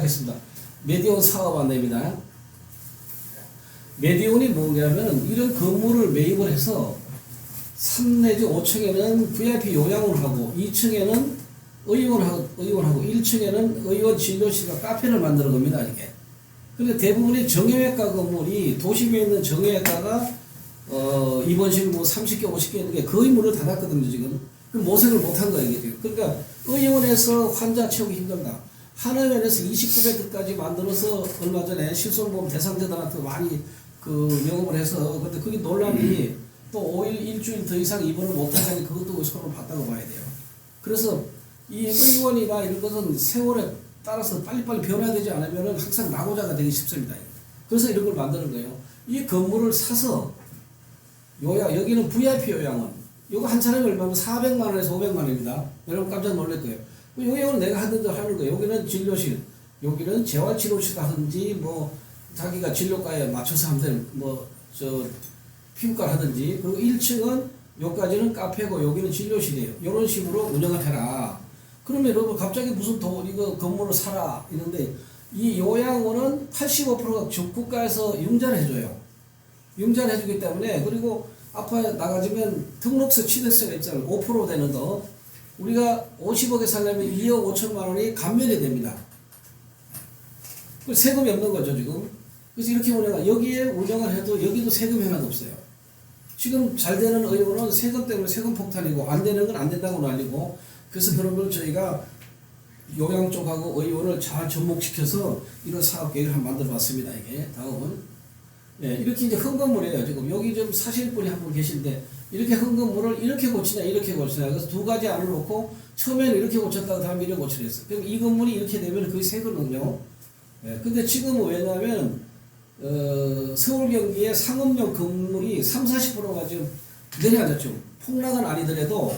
하겠습니다. 메디온 사업 안내입니다. 메디온이 뭐냐면 이런 건물을 매입을 해서 3 내지 5층에는 VIP 요양을 하고 2층에는 의원하고 1층에는 의원 진료실과 카페를 만드는 겁니다. 이게. 근데 대부분의 정형외과 건물이 도심에 있는 정형외과가 입원실 뭐 30개 50개 있는 게 거의 문을 닫았거든요. 지금. 그 모색을 못한 거예요. 이게. 그러니까 의원에서 환자 채우기 힘들다. 한의원에서 29베드까지 만들어서 얼마 전에 실손보험 대상자들한테 많이 영업을 해서 근데 그게 논란이 또 5일 일주일 더 이상 입원을 못하니 그것도 손을 봤다고 봐야 돼요. 그래서 이 의원이나 이런 것은 세월에 따라서 빨리빨리 변화되지 않으면 항상 낙오자가 되기 쉽습니다. 그래서 이런 걸 만드는 거예요. 이 건물을 사서 여기는 VIP 요양원. 이거 한 사람이 얼마면 400만 원에서 500만 원입니다. 여러분 깜짝 놀랄 거예요. 요양은 내가 하는 대로 하는 거예요. 여기는 진료실, 여기는 재활치료실 하든지 뭐 자기가 진료과에 맞춰서 하면 피부과 하든지, 그리고 1층은 여기까지는 카페고 여기는 진료실이에요. 이런 식으로 운영을 해라. 그러면 여러분 갑자기 무슨 이거 건물을 사라 이런데 이 요양원은 85%가 국가에서 융자를 해줘요. 융자를 해주기 때문에, 그리고 아파에 나가지면 등록세 취득세가 있잖아요. 5% 되는 거. 우리가 50억에 살려면 2억 5천만 원이 감면이 됩니다. 세금이 없는 거죠, 지금. 그래서 이렇게 보니까 여기에 운영을 해도 여기도 세금이 하나도 없어요. 지금 잘 되는 의원은 세금 때문에 세금 폭탄이고 안 되는 건 안 된다고 난리고. 그래서 그런 걸 저희가 요양 쪽하고 의원을 잘 접목시켜서 이런 사업 계획을 한번 만들어 봤습니다. 이게 다음은 이렇게 이제 흥건물이에요. 지금 여기 좀 사실 분이 한 분 계신데 이렇게 흥건물을 이렇게 고치냐 이렇게 고치냐, 그래서 두 가지 안을 놓고 처음에는 이렇게 고쳤다가 다음에 이렇게 고치려 했어요. 그럼 이 건물이 이렇게 되면 거의 새 거거든요. 근데 지금은 왜냐하면 서울 경기에 상업용 건물이 30~40%가 지금 내려앉았죠. 폭락은 아니더라도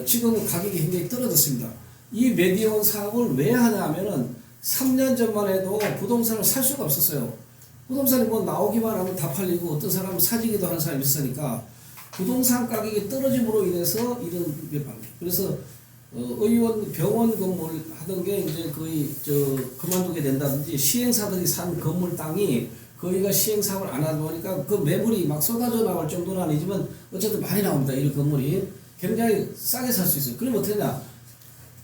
지금 가격이 굉장히 떨어졌습니다. 이 메디온 사업을 왜 하냐 하면은 3년 전만 해도 부동산을 살 수가 없었어요. 부동산이 뭐 나오기만 하면 다 팔리고 어떤 사람은 사지기도 하는 사람이 있으니까 부동산 가격이 떨어짐으로 인해서 이런 게 방식. 그래서 의원 병원 건물 하던 게 이제 거의 그만두게 된다든지, 시행사들이 산 건물 땅이 거기가 시행사업을 안 하다 보니까 그 매물이 막 쏟아져 나올 정도는 아니지만 어쨌든 많이 나옵니다. 이런 건물이 굉장히 싸게 살 수 있어요. 그럼 어떻게 하냐?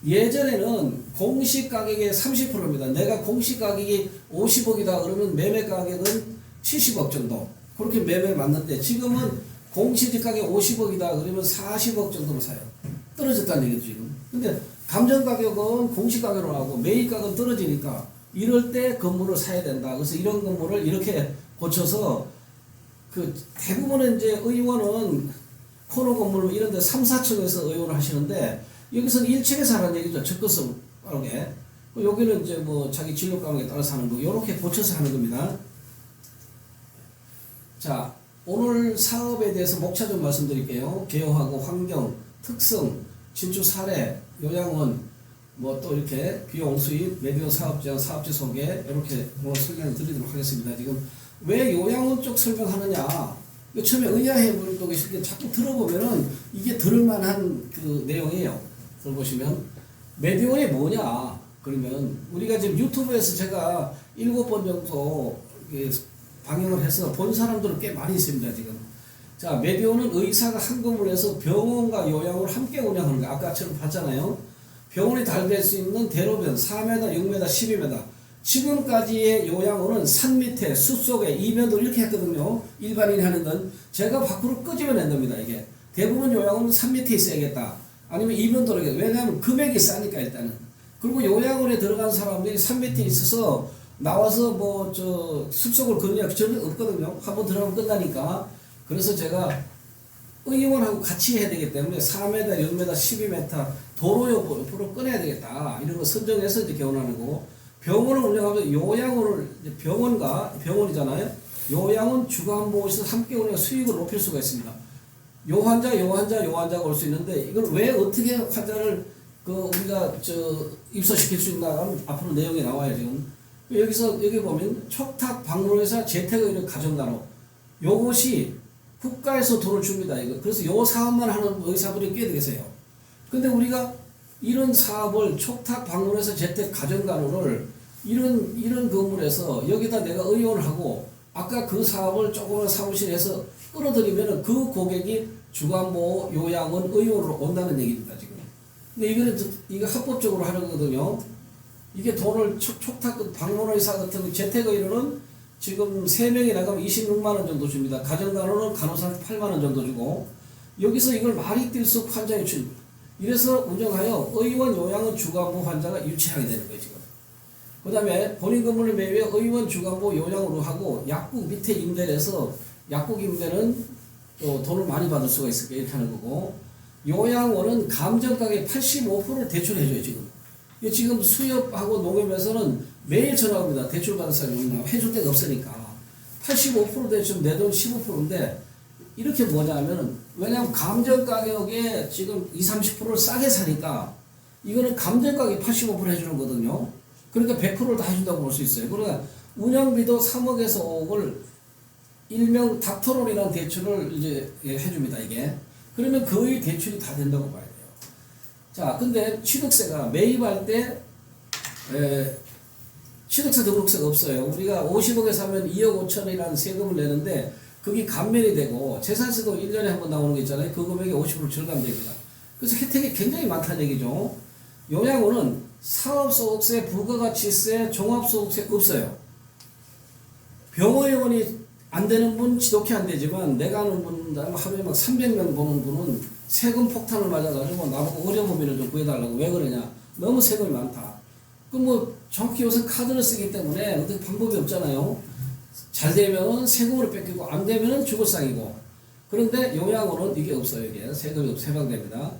예전에는 공시 가격의 30%입니다. 내가 공시 가격이 50억이다 그러면 매매 가격은 70억 정도. 그렇게 매매 맞는데 지금은 공시지 가격 50억이다 그러면 40억 정도로 사요. 떨어졌다는 얘기죠, 지금. 근데 감정 가격은 공시 가격으로 나오고 매입 가격은 떨어지니까 이럴 때 건물을 사야 된다. 그래서 이런 건물을 이렇게 고쳐서 대부분은 이제 의원은 코너 건물 이런 데 3, 4층에서 의원을 하시는데 여기서는 1층에서 하는 얘기죠. 접근성 빠르게. 여기는 이제 뭐 자기 진료 과목에 따라서 하는 거, 요렇게 고쳐서 하는 겁니다. 자, 오늘 사업에 대해서 목차 좀 말씀드릴게요. 개요하고 환경, 특성, 진출 사례, 요양원, 뭐 또 이렇게 비용 수입, 메디온 사업장, 사업지 소개, 이렇게 뭐 설명을 드리도록 하겠습니다. 지금 왜 요양원 쪽 설명하느냐? 처음에 의아해 보이고 계실 때 자꾸 들어보면은 이게 들을만한 내용이에요. 들어보시면 메디온이 뭐냐? 그러면 우리가 지금 유튜브에서 제가 7번 정도 방영을 해서 본 사람들은 꽤 많이 있습니다. 지금. 자, 메디온은 의사가 한 건물에서 병원과 요양을 함께 운영하는 거예요. 아까처럼 봤잖아요. 병원이 달될 수 있는 대로변 4m, 6m, 12m. 지금까지의 요양원은 산 밑에 숲속에 이면도 이렇게 했거든요. 일반인이 하는 건 제가 밖으로 끄집어낸 겁니다. 이게 대부분 요양원은 산 밑에 있어야겠다, 아니면 이면도로 해야겠다. 왜냐하면 금액이 싸니까 일단은. 그리고 요양원에 들어간 사람들이 산 밑에 있어서 나와서 뭐 숲속을 걷느냐 전혀 없거든요. 한번 들어가면 끝나니까. 그래서 제가 의원하고 같이 해야 되기 때문에 4m, 6m, 12m 도로 옆으로 꺼내야 되겠다. 이런 거 선정해서 이제 개원하는 거고, 병원을 운영하면서 요양원을, 병원이잖아요. 요양원 주간보호에서 함께 운영 수익을 높일 수가 있습니다. 요 환자가 올 수 있는데 이걸 왜 어떻게 환자를 우리가 입소시킬 수 있나 하면 앞으로 내용이 나와요. 지금 여기 보면 촉탁 방문의사 재택의료 가정간호, 요것이 국가에서 돈을 줍니다. 이거. 그래서 요 사업만 하는 의사분이 꽤 되겠어요. 근데 우리가 이런 사업을 촉탁 방문해서 재택 가정간호를 이런 건물에서 여기다 내가 의원을 하고 아까 그 사업을 조그만 사무실에서 끌어들이면은 그 고객이 주간보호 요양원 의원으로 온다는 얘기입니다, 지금. 근데 이거 합법적으로 하는 거거든요. 이게 돈을 촉탁 방문의사 같은 재택의료는 지금 3명이 나가면 26만 원 정도 줍니다. 가정간호는 간호사한테 8만 원 정도 주고 여기서 이걸 말이 뛸 수 환자 유치 이래서 운영하여 의원 요양원 주간보호 환자가 유치하게 되는 거예요, 지금. 그 다음에 본인 건물을 매입해 의원 주간보호 요양으로 하고 약국 밑에 임대를 해서 약국 임대는 또 돈을 많이 받을 수가 있으니까 이렇게 하는 거고 요양원은 감정가액 85%를 대출해줘요, 지금. 지금 수협하고 농협에서는 매일 전화 옵니다. 대출 받은 사람이 없나 해줄 데가 없으니까 85% 대출 내 돈 15%인데 이렇게 뭐냐면 왜냐하면 감정가격에 지금 20-30%를 싸게 사니까 이거는 감정가격 85% 해주는 거거든요. 그러니까 100%를 다 해준다고 볼 수 있어요. 그러니까 운영비도 3억에서 5억을 일명 닥터론이라는 대출을 이제 해줍니다, 이게. 그러면 거의 대출이 다 된다고 봐야 돼요. 자, 근데 취득세가 매입할 때, 취득세 등록세가 없어요. 우리가 50억에 사면 2억 5천이라는 세금을 내는데, 그게 감면이 되고, 재산세도 1년에 한 번 나오는 거 있잖아요. 그 금액이 50% 절감됩니다. 그래서 혜택이 굉장히 많다는 얘기죠. 요양원은 사업소득세, 부가가치세, 종합소득세 없어요. 병원의원이 안 되는 분 지독히 안 되지만 내가 아는 분 하루에 막 300명 보는 분은 세금 폭탄을 맞아가지고 나보고 의료법인을 좀 구해달라고. 왜 그러냐, 너무 세금이 많다. 그 뭐 정확히 요새 카드를 쓰기 때문에 어떻게 방법이 없잖아요. 잘 되면 세금으로 뺏기고 안 되면 죽을상이고. 그런데 요양원은 이게 없어요. 이게 세금이 세방됩니다.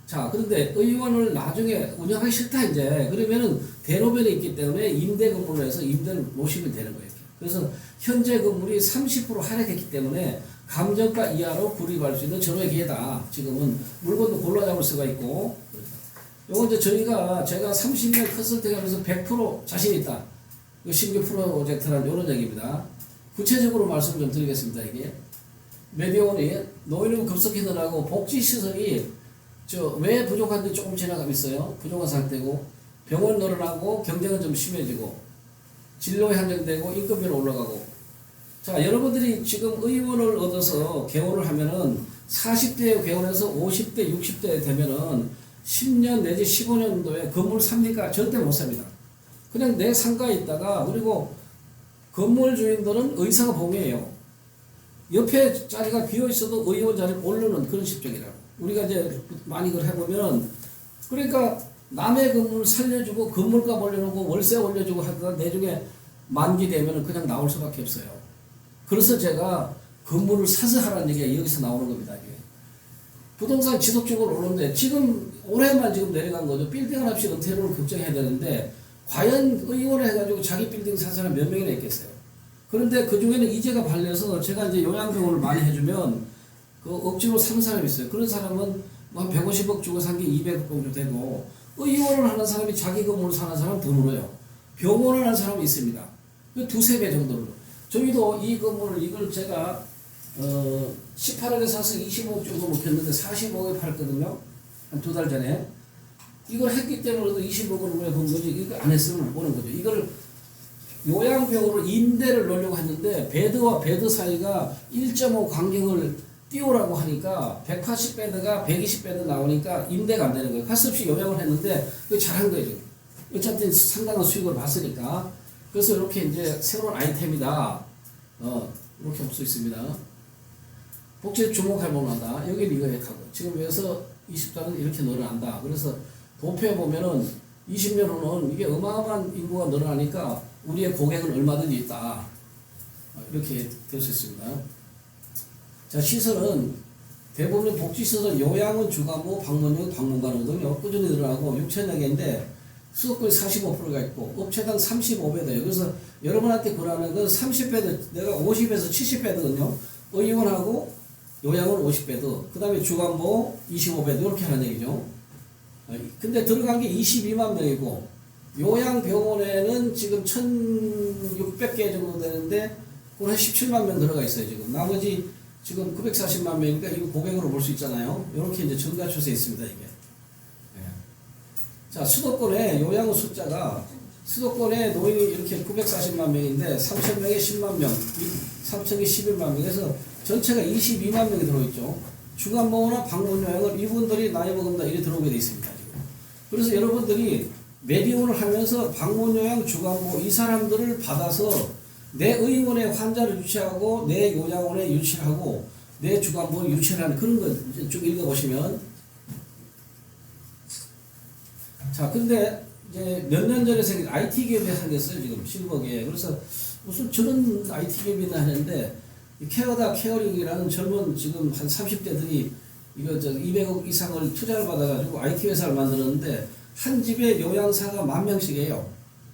자, 그런데 의원을 나중에 운영하기 싫다 이제 그러면은 대로변이 있기 때문에 임대 건물로 해서 임대를 놓으시면 되는 거예요. 그래서 현재 건물이 30% 하락했기 때문에 감정가 이하로 구입할 수 있는 전후의 기회다. 지금은 물건도 골라 잡을 수가 있고. 요건 이제 제가 30년 컨설팅 하면서 100% 자신 있다. 신규 프로젝트라는 이런 얘기입니다. 구체적으로 말씀 좀 드리겠습니다. 이게 메디온이 노인은 급속히 늘어나고 복지시설이 왜 부족한데 조금 지나가고 있어요. 부족한 상태고 병원 늘어나고 경쟁은 좀 심해지고 진로에 한정되고 인건비는 올라가고. 자, 여러분들이 지금 의원을 얻어서 개원을 하면은 40대에 개원해서 50대, 60대 되면은 10년 내지 15년도에 건물 삽니까? 절대 못 삽니다. 그냥 내 상가에 있다가 그리고 건물 주인들은 의사가 봉이에요. 옆에 자리가 비어 있어도 의원 자리를 오르는 그런 실정이라고. 우리가 이제 많이 그걸 해보면 그러니까 남의 건물 살려주고 건물값 올려놓고 월세 올려주고 하다가 나중에 만기 되면 그냥 나올 수밖에 없어요. 그래서 제가 건물을 사서 하라는 얘기가 여기서 나오는 겁니다. 이게. 부동산 지속적으로 오르는데 지금 올해만 지금 내려간 거죠. 빌딩 하나씩 은퇴를 걱정해야 되는데 과연 의원을 해가지고 자기 빌딩 산 사람 몇 명이나 있겠어요. 그런데 그 중에는 이제가 발려서 제가 이제 요양병원을 많이 해주면 그 억지로 사는 사람이 있어요. 그런 사람은 뭐 한 150억 주고 산 게 200억 정도 되고 의원을 하는 사람이 자기 건물을 사는 사람은 드물어요. 병원을 하는 사람이 있습니다. 그 두세 배 정도로. 저희도 이 건물을 이걸 제가 18억에 사서 25억 정도 먹혔는데 45억에 팔았거든요. 한 2달 전에. 이걸 했기 때문에 20억을 왜 본 거지? 이거 안 했으면 못 보는 거죠. 이걸 요양병으로 임대를 놓으려고 했는데 베드와 베드 사이가 1.5 간격을 띄우라고 하니까 180베드가 120베드 나오니까 임대가 안 되는 거예요. 할 수 없이 요양을 했는데 그거 잘한 거예요. 어차피 상당한 수익을 봤으니까. 그래서 이렇게 이제 새로운 아이템이다. 이렇게 볼 수 있습니다. 복지에 주목할 만하다. 여기는 이거 핵하고. 지금 여기서 20달은 이렇게 늘어난다. 그래서 도표에 보면은 20년 후는 이게 어마어마한 인구가 늘어나니까 우리의 고객은 얼마든지 있다. 이렇게 될 수 있습니다. 자, 시설은 대부분 복지시설 요양원 주간보호 방문용 방문가거든요. 꾸준히 늘어나고 6천여 개인데 수도권이 45%가 있고 업체당 35배대예요. 그래서 여러분한테 권하는 건 30배대, 내가 50에서 70배거든요. 의원하고 요양원 50배도, 그 다음에 주간보호 25배도 이렇게 하는 얘기죠. 근데 들어간 게 22만 명이고 요양병원에는 지금 1600개 정도 되는데 그건 한 17만 명 들어가 있어요. 지금 나머지 지금 940만 명이니까 이거 고객으로 볼 수 있잖아요. 이렇게 이제 증가 추세에 있습니다. 이게. 자, 수도권의 요양원 숫자가 수도권에 노인이 이렇게 940만 명인데 3,000명에 10만 명, 3,000에 11만 명에서 전체가 22만 명이 들어있죠. 주간보호나 방문 요양을 이분들이 나이 먹은다 이래 들어오게 돼 있습니다. 지금. 그래서 여러분들이 메디온을 하면서 방문 요양, 주간보호 이 사람들을 받아서 내 의원에 환자를 유치하고 내 요양원에 유치하고 내 주간보호 유치하는 그런 거 쭉 읽어보시면 자 근데 이제 몇 년 전에 생긴 IT 기업이 생겼어요. 지금 실버계. 그래서 무슨 저런 IT 기업이나 하는데 케어다 케어링이라는 젊은 지금 한 30대들이 이거 200억 이상을 투자를 받아가지고 IT 회사를 만들었는데 한 집에 요양사가 10,000명씩이에요.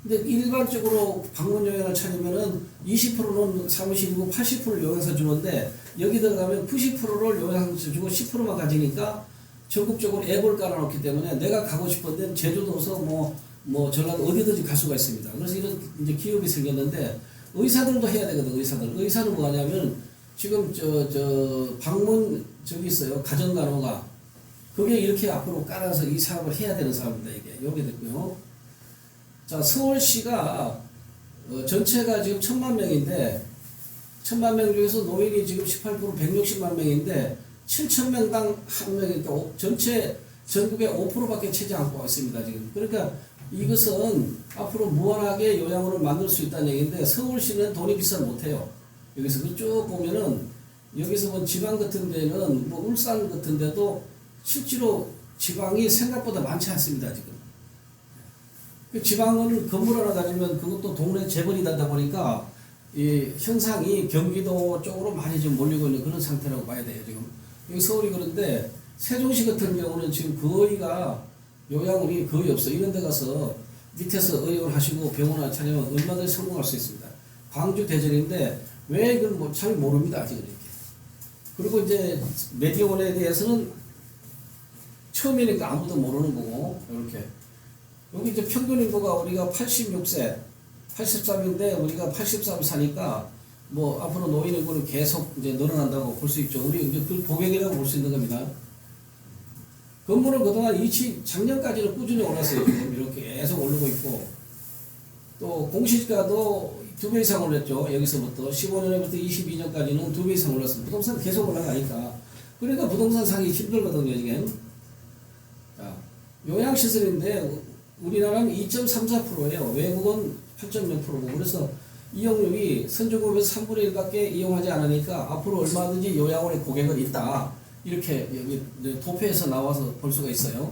근데 일반적으로 방문 요양을 찾으면은 20%는 사무실이고 80%를 요양사 주는데 여기 들어가면 90%를 요양사 주고 10%만 가지니까 전국적으로 앱을 깔아놓기 때문에 내가 가고 싶은데 제주도서 뭐 전라도 어디든지 갈 수가 있습니다. 그래서 이런 이제 기업이 생겼는데 의사들도 해야 되거든. 의사는 뭐 하냐면 지금 방문 저기 있어요. 가정간호가 그게 이렇게 앞으로 깔아서 이 사업을 해야 되는 사람입니다. 이게 여기 됐고요. 자 서울시가 전체가 지금 1,000만 명인데 1,000만 명 중에서 노인이 지금 18% 160만 명인데 7,000명당 한 명이니까 전체 전국의 5%밖에 채지 않고 있습니다. 지금. 그러니까 이것은 앞으로 무한하게 요양원을 만들 수 있다는 얘기인데 서울시는 돈이 비싸서 못해요. 여기서 쭉 보면은 여기서 뭐 지방 같은 데는 뭐 울산 같은 데도 실제로 지방이 생각보다 많지 않습니다. 지금. 지방은 건물 하나 가지면 그것도 동네 재벌이 되다 보니까 이 현상이 경기도 쪽으로 많이 좀 몰리고 있는 그런 상태라고 봐야 돼요. 지금. 여기 서울이 그런데 세종시 같은 경우는 지금 거의가 요양원이 거의 없어요. 이런 데 가서 밑에서 의용을 하시고 병원 하나 차리면 얼마든지 성공할 수 있습니다. 광주 대전인데 왜 이걸 뭐 잘 모릅니다. 아직은 이렇게. 그리고 이제 메디원에 대해서는 처음이니까 아무도 모르는 거고 이렇게. 여기 이제 평균 인구가 우리가 86세, 83인데 우리가 83 사니까 뭐 앞으로 노인 인구는 계속 이제 늘어난다고 볼 수 있죠. 우리 이제 그 고객이라고 볼 수 있는 겁니다. 건물은 그동안 작년까지는 꾸준히 올랐어요. 지금 이렇게 계속 오르고 있고 또 공시지가도 2배 이상 올랐죠. 여기서부터 15년부터 22년까지는 2배 이상 올랐습니다. 부동산 계속 올라가니까 그러니까 부동산 사기 힘들거든요. 지금. 자, 요양시설인데 우리나라는 2.34%예요. 외국은 8.0%고 그래서 이용률이 선진국에서 3분의 1밖에 이용하지 않으니까 앞으로 얼마든지 요양원의 고객은 있다. 이렇게 여기 도표에서 나와서 볼 수가 있어요.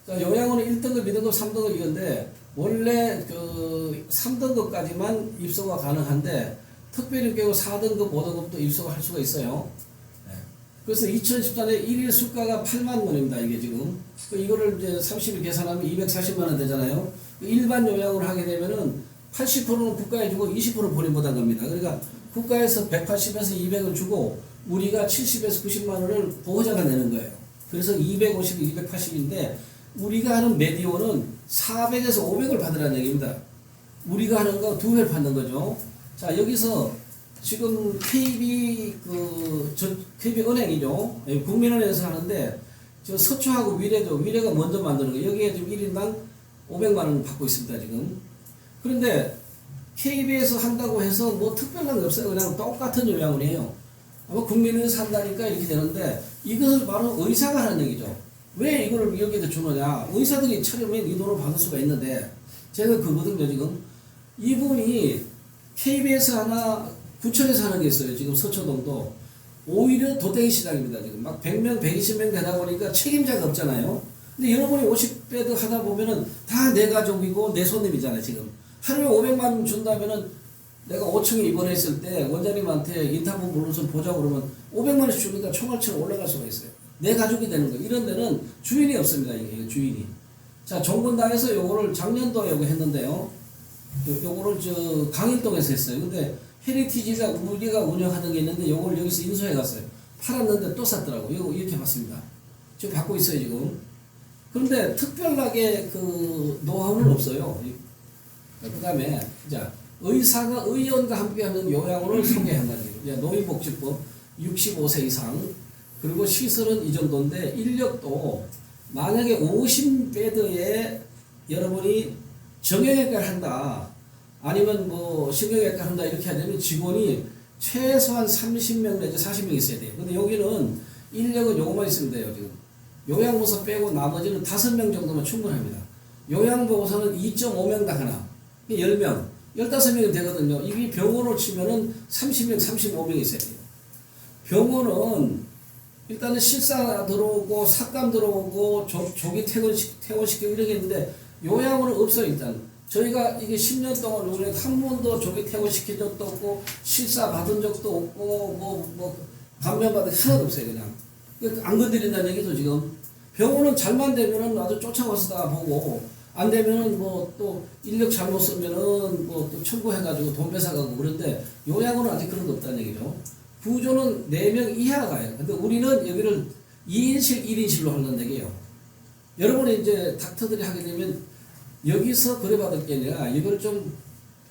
자, 요양원은 1등급, 2등급, 3등급 이건데 원래 그 3등급까지만 입소가 가능한데 특별히 경우 4등급, 5등급도 입소가 할 수가 있어요. 그래서 2014년에 1일 수가가 8만 원입니다. 이게 지금. 이거를 이제 30일 계산하면 240만 원 되잖아요. 일반 요양을 하게 되면은 80%는 국가에 주고 20%는 본인 부담 겁니다. 그러니까 국가에서 180에서 200을 주고 우리가 70에서 90만 원을 보호자가 내는 거예요. 그래서 250, 280인데 우리가 하는 메디오는 400에서 500을 받으라는 얘기입니다. 우리가 하는 거 2배를 받는 거죠. 자, 여기서 지금 KB은행이죠. 국민은행에서 하는데 저 서초하고 위례가 먼저 만드는 거예요. 여기에 지금 1인당 500만 원 받고 있습니다. 지금. 그런데 KB에서 한다고 해서 뭐 특별한 게 없어요. 그냥 똑같은 요양원이에요. 아마 국민은행에서 한다니까 이렇게 되는데 이것을 바로 의사가 하는 얘기죠. 왜 이걸 여기다 주느냐. 의사들이 차려면 이 돈을 받을 수가 있는데 제가 그거든요. 지금 이분이 KB에서 하나 부천에서 하는 게 있어요. 지금 서초동도 오히려 도땡이 시장입니다. 지금 막 100명, 120명 되다 보니까 책임자가 없잖아요. 근데 여러분이 50배도 하다 보면은 다 내 가족이고 내 손님이잖아요. 지금 하루에 500만 원 준다면은 내가 5층에 입원했을 때 원장님한테 인터뷰 불러서 보자고 그러면 500만 원씩 주니까 총알처럼 올라갈 수가 있어요. 내 가족이 되는 거예요. 이런 데는 주인이 없습니다. 이게 주인이. 자, 정권당에서 요거를 작년도에 요거 했는데요. 요거를 저 강일동에서 했어요. 근데 헤리티지가 우리가 운영하는 게 있는데 요걸 여기서 인수해 갔어요. 팔았는데 또 샀더라고. 요거 이렇게 봤습니다. 지금 받고 있어요, 지금. 그런데 특별하게 그 노하우는 없어요. 그 다음에, 자, 의사가 의원과 함께 하는 요양원을 소개한다는 얘기예요. 노인복지법 65세 이상, 그리고 시설은 이 정도인데, 인력도 만약에 50베드에 여러분이 정형외과를 한다, 아니면 뭐 신경외과를 한다 이렇게 하려면 직원이 최소한 30명 내지 40명 있어야 돼요. 근데 여기는 인력은 요거만 있으면 돼요. 지금 요양보호사 빼고 나머지는 5명 정도면 충분합니다. 요양보호사는 2.5명당 하나, 10명, 15명이 되거든요. 이게 병원으로 치면은 30명, 35명 있어야 돼요. 병원은 일단은 실사 들어오고 삭감 들어오고 조기 퇴원시키고 이렇게 했는데 요양원은 없어요. 일단 저희가 이게 10년 동안 우리 한 번도 조기 퇴원시킨 적도 없고 실사 받은 적도 없고 뭐 감면 받은 게 하나도 없어요. 그냥 안 건드린다는 얘기죠. 지금 병원은 잘만 되면은 아주 쫓아와서 다 보고 안 되면은 뭐 또 인력 잘못 쓰면은 뭐 또 청구해가지고 돈 뺏어가고 그런데 요양원은 아직 그런 거 없다는 얘기죠. 부조는 4명 이하가 가요. 근데 우리는 여기를 2인실, 1인실로 한다는 얘기예요. 여러분이 이제 닥터들이 하게 되면 여기서 그래받을 게 아니라 이걸 좀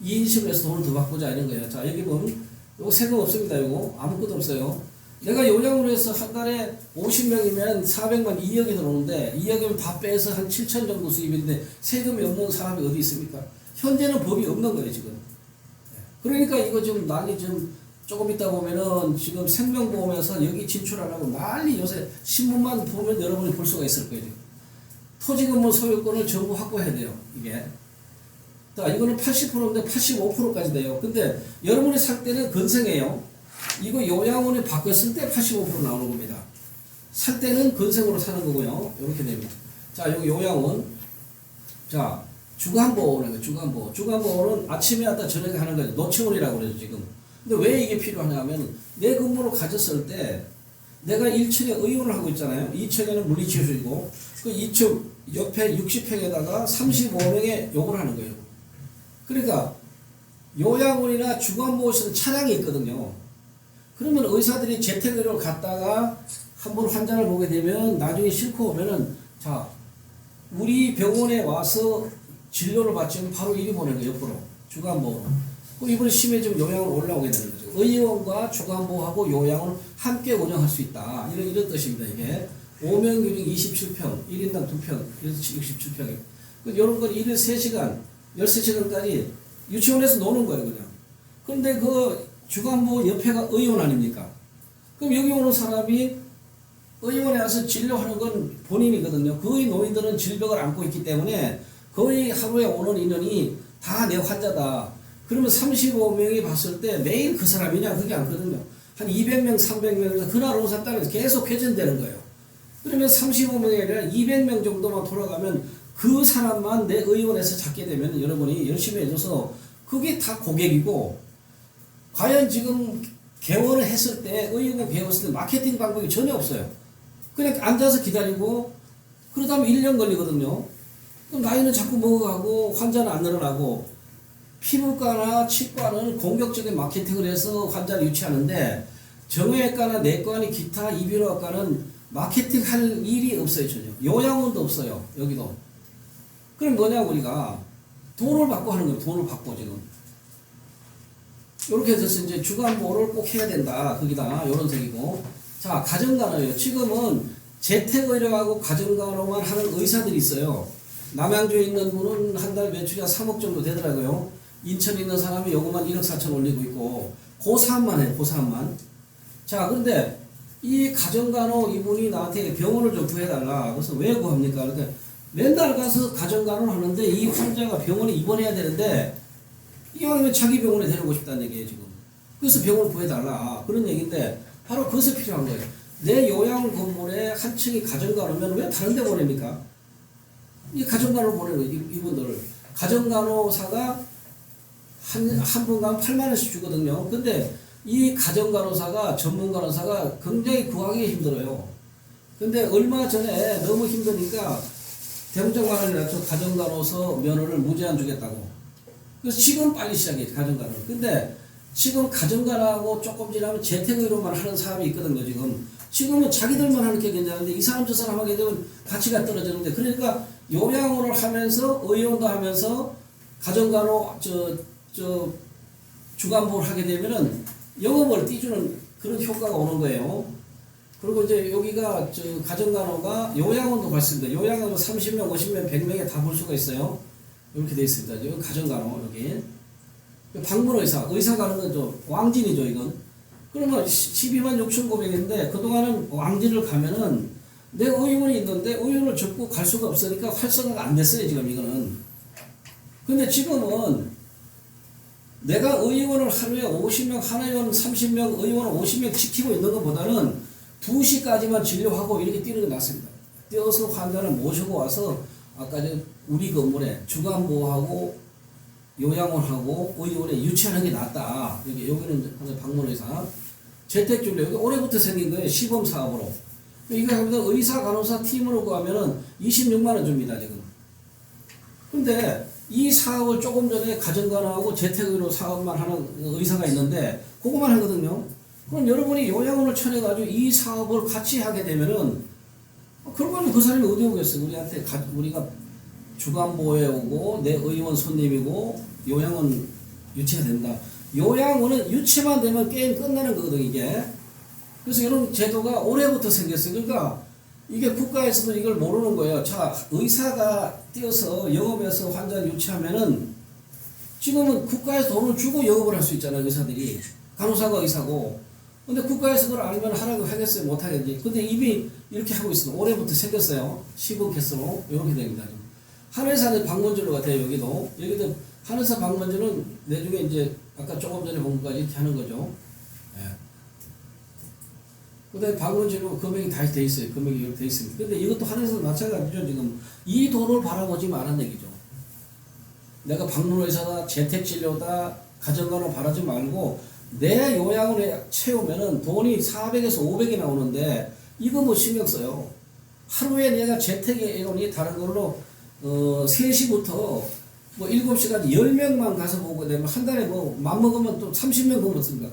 2인실로 해서 돈을 더 바꾸자 이런 거예요. 자, 여기 보면 요거 세금 없습니다. 요거 아무것도 없어요. 내가 요양으로 해서 한 달에 50명이면 400만 2억이 들어오는데 2억이면 다 빼서 한 7천 정도 수입인데 세금이 없는 사람이 어디 있습니까? 현재는 법이 없는 거예요, 지금. 그러니까 이거 좀 난이 좀 조금 있다 보면은 지금 생명보험에서 여기 진출 안 하고 난리 요새 신문만 보면 여러분이 볼 수가 있을 거예요. 토지건물 소유권을 전부 확보해야 돼요. 이게. 자, 이거는 80%인데 85%까지 돼요. 근데 여러분이 살 때는 건생이에요. 이거 요양원에 바꿨을 때 85% 나오는 겁니다. 살 때는 건생으로 사는 거고요. 이렇게 됩니다. 자, 여기 요양원. 자, 주간보호라는 거예요. 주간보호. 주간보호는 아침에 왔다 저녁에 하는 거예요. 노치원이라고 그러죠, 지금. 근데 왜 이게 필요하냐면 내 근무로 가졌을 때 내가 1층에 의원을 하고 있잖아요. 2층에는 물리치료이고 그 2층 옆에 60평에다가 35명의 요구를 하는 거예요. 그러니까 요양원이나 주간보호실은 차량이 있거든요. 그러면 의사들이 재택의료를 갔다가 한번 환자를 보게 되면 나중에 싣고 오면은 자 우리 병원에 와서 진료를 받지면 바로 이리 보내는 거예요. 옆으로 주간보호로. 이번에 심해지면 요양으로 올라오게 되는 거죠. 의원과 주간보호하고 요양을 함께 운영할 수 있다. 이런 뜻입니다. 이게 5명규정 27평, 1인당 2평, 그래서 67평이에요. 이런 건 1일 3시간, 13시간까지 유치원에서 노는 거예요, 그냥. 그런데 그 주간보호 옆에가 의원 아닙니까? 그럼 여기 오는 사람이 의원에 와서 진료하는 건 본인이거든요. 거의 노인들은 질병을 안고 있기 때문에 거의 하루에 오는 인원이 다 내 환자다. 그러면 35명이 봤을 때 매일 그 사람이냐? 그게 않거든요. 한 200명, 300명에서 그날 오는 사람 따라서 계속 회전되는 거예요. 그러면 35명이 아니라 200명 정도만 돌아가면 그 사람만 내 의원에서 잡게 되면 여러분이 열심히 해줘서 그게 다 고객이고 과연 지금 개원을 했을 때 의원 개원했을 때 마케팅 방법이 전혀 없어요. 그냥 앉아서 기다리고 그러다 보면 1년 걸리거든요. 그럼 나이는 자꾸 먹어가고 환자는 안 늘어나고 피부과나 치과는 공격적인 마케팅을 해서 환자를 유치하는데 정형외과나 내과나 기타 이비인후과는 마케팅 할 일이 없어요. 전혀. 요양원도 없어요. 여기도. 그럼 뭐냐 우리가 돈을 받고 하는 거예요. 돈을 받고 지금. 이렇게 해서 이제 주간보호를 꼭 해야 된다. 거기다 요런 색이고. 자, 가정간호요. 지금은 재택의료하고 가정간호만 하는 의사들이 있어요. 남양주에 있는 분은 한 달 매출이 한 3억 정도 되더라고요. 인천에 있는 사람이 요것만 1억 4천 올리고 있고 그 사업만 해요. 그 사업만. 자, 그런데 이 가정간호 이분이 나한테 병원을 좀 구해달라. 그래서 왜 구합니까? 그러니까 맨날 가서 가정간호를 하는데 이 환자가 병원에 입원해야 되는데 이왕이면 자기 병원에 데리고 싶다는 얘기예요. 지금. 그래서 병원을 구해달라. 그런 얘기인데 바로 그것이 필요한 거예요. 내 요양 건물에 한 층이 가정간호면 왜 다른 데 보냅니까? 이 가정간호를 보내는 거예요. 이분들을. 가정간호사가 한 분간 8만 원씩 주거든요. 근데 이 가정간호사가 전문간호사가 굉장히 구하기 힘들어요. 근데 얼마 전에 너무 힘드니까 대문짝만원이 나서 가정간호사 면허를 무제한 주겠다고. 그래서 지금 빨리 시작해 가정간호를. 근데 지금 가정간호하고 조금 지나면 재택의료만 하는 사람이 있거든요. 지금은 자기들만 하는 게 괜찮은데 이 사람 저 사람 하게 되면 가치가 떨어지는데 그러니까 요양원을 하면서 의원도 하면서 가정간호 주간보호를 하게 되면은 영업을 띄주는 그런 효과가 오는 거예요. 그리고 이제 여기가 가정간호가 요양원도 갔습니다. 요양원은 30명, 50명, 100명에 다 볼 수가 있어요. 이렇게 돼 있습니다. 여기 가정간호 여기 방문의사 의사 가는 건 좀 왕진이죠 이건. 그러면 12만 6,900인데 그동안은 왕진을 가면은 내 의원이 있는데 의원을 접고 갈 수가 없으니까 활성화가 안 됐어요 지금 이거는. 근데 지금은 내가 의원을 하루에 50명, 한 의원 30명, 의원을 50명 지키고 있는 것보다는 2시까지만 진료하고 이렇게 뛰는 게 낫습니다. 뛰어서 환자를 모시고 와서 아까 우리 건물에 주간보호하고 요양원하고 의원에 유치하는 게 낫다. 여기는 방문의사 재택진료 여기 올해부터 생긴 거예요. 시범사업으로. 이거 하면 의사 간호사 팀으로 구하면은 26만 원 줍니다 지금. 근데 이 사업을 조금 전에 가정간호하고 재택의료 사업만 하는 의사가 있는데 그거만 하거든요. 그럼 여러분이 요양원을 차려가지고 이 사업을 같이 하게 되면은 그러면 그 사람이 어디 오겠어요? 우리한테 우리가 주간보호에 오고 내 의원 손님이고 요양원 유치가 된다. 요양원은 유치만 되면 게임 끝나는 거거든 이게. 그래서 이런 제도가 올해부터 생겼어요. 그러니까 이게 국가에서도 이걸 모르는 거예요. 자, 의사가 뛰어서 영업해서 환자 유치하면은 지금은 국가에서 돈을 주고 영업을 할 수 있잖아요. 의사들이. 간호사가 의사고. 근데 국가에서 그걸 알면 하라고 하겠어요? 못 하겠지. 근데 이미 이렇게 하고 있어요. 올해부터 생겼어요. 시범 개수로. 이렇게 됩니다. 한의사는 방문진료 같아요. 여기도 한의사 방문진료는 내중에 이제 아까 조금 전에 본 것까지 이렇게 하는 거죠. 예. 그 다음에 방문진료 금액이 다시 돼 있어요. 금액이 이렇게 돼 있습니다. 근데 이것도 한의사도 마찬가지죠. 지금 이 돈을 바라보지 말란 얘기죠. 내가 방문의사다, 재택진료다, 가정간호 바라지 말고 내 요양원에 채우면은 돈이 400에서 500이 나오는데 이거 뭐 신경 써요. 하루에 내가 재택에 이론이 다른 걸로 3시부터 뭐 7시까지 10명만 가서 보고 되면 한 달에 뭐 맘먹으면 또 30명 보면 씁니다.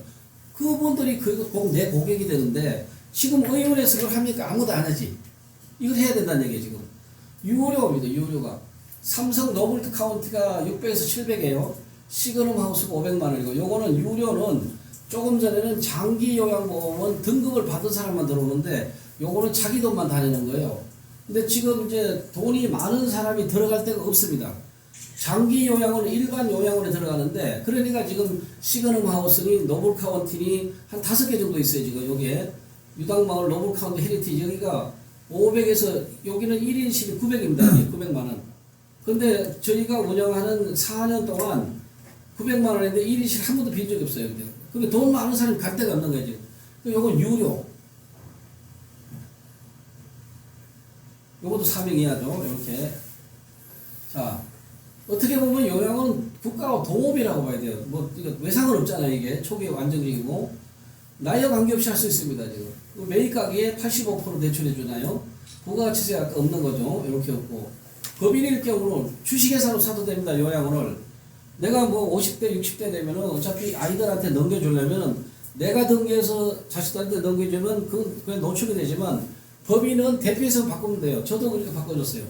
그분들이 꼭 내 고객이 되는데 지금 의원에서 그걸 합니까? 아무도 안 하지. 이걸 해야 된다는 얘기예요 지금. 유료입니다. 유료가. 삼성 노블트 카운티가 600에서 700이에요. 시그넘 하우스가 500만 원이고 요거는 유료는 조금 전에는 장기 요양보험은 등급을 받은 사람만 들어오는데 요거는 자기 돈만 다니는 거예요. 근데 지금 이제 돈이 많은 사람이 들어갈 데가 없습니다. 장기 요양은 일반 요양원에 들어가는데 그러니까 지금 시그넘 하우스니 노블 카운티니 한 5개 정도 있어요. 지금 여기에 유당마을 노블 카운티 헤리티지 여기가 500에서 여기는 1인실이 900입니다. 900만 원. 근데 저희가 운영하는 4년 동안 900만 원인데 1인실 한 번도 빈 적이 없어요. 근데 돈 많은 사람이 갈 데가 없는 거예요. 요건 유료. 요것도 400 이하죠. 이렇게. 자, 어떻게 보면 요양은 국가와 동업이라고 봐야 돼요. 뭐, 이거 외상은 없잖아요, 이게. 초기에 안정적이고. 나이와 관계없이 할 수 있습니다, 지금. 매입 가격에 85% 대출해주나요? 부가가치세 아까 없는 거죠. 이렇게 없고. 법인일 경우는 주식회사로 사도 됩니다, 요양원을. 내가 뭐 50대, 60대 되면은 어차피 아이들한테 넘겨주려면은 내가 등기해서 자식들한테 넘겨주면 그냥 노출이 되지만 법인은 대표에서 바꾸면 돼요. 저도 그렇게 바꿔줬어요.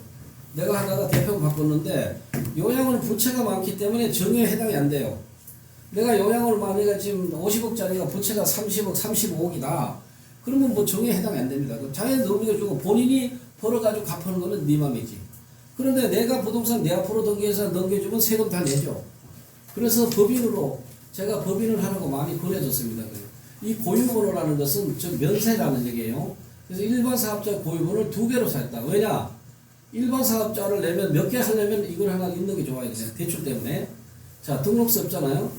내가 하다가 대표 바꿨는데 요양원은 부채가 많기 때문에 정액에 해당이 안 돼요. 내가 요양원을 만약에 지금 50억짜리가 부채가 30억, 35억이다. 그러면 뭐 정액에 해당이 안 됩니다. 자기는 넘겨주고 본인이 벌어가지고 갚는 거는 네 맘이지. 그런데 내가 부동산 내 앞으로 등기해서 넘겨주면 세금 다 내죠. 그래서 법인으로 제가 법인을 하라고 많이 권해줬습니다. 이 고유번호라는 것은 즉 면세라는 얘기예요. 그래서 일반 사업자 고유번호를 2개로 샀다. 왜냐? 일반 사업자를 내면 몇 개 하려면 이걸 하나 있는 게 좋아요. 대출 때문에. 자, 등록세 없잖아요.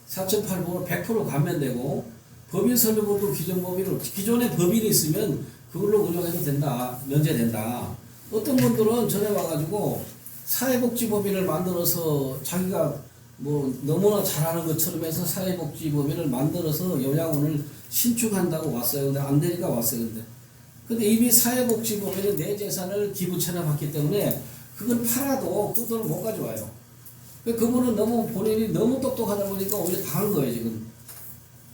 4,800으로 100% 감면되고 법인 설립번호 기존 법인으로 기존에 법인이 있으면 그걸로 운영해도 된다. 면제된다. 어떤 분들은 전에 와가지고 사회복지법인을 만들어서 자기가 뭐 너무나 잘하는 것처럼 해서 사회복지법인을 만들어서 요양원을 신축한다고 왔어요. 근데 안 되니까 왔어요. 근데 이미 사회복지법인은 내 재산을 기부채나 받기 때문에 그걸 팔아도 그 돈을 못 가져와요. 그분은 너무 본인이 너무 똑똑하다 보니까 오히려 당한 거예요 지금.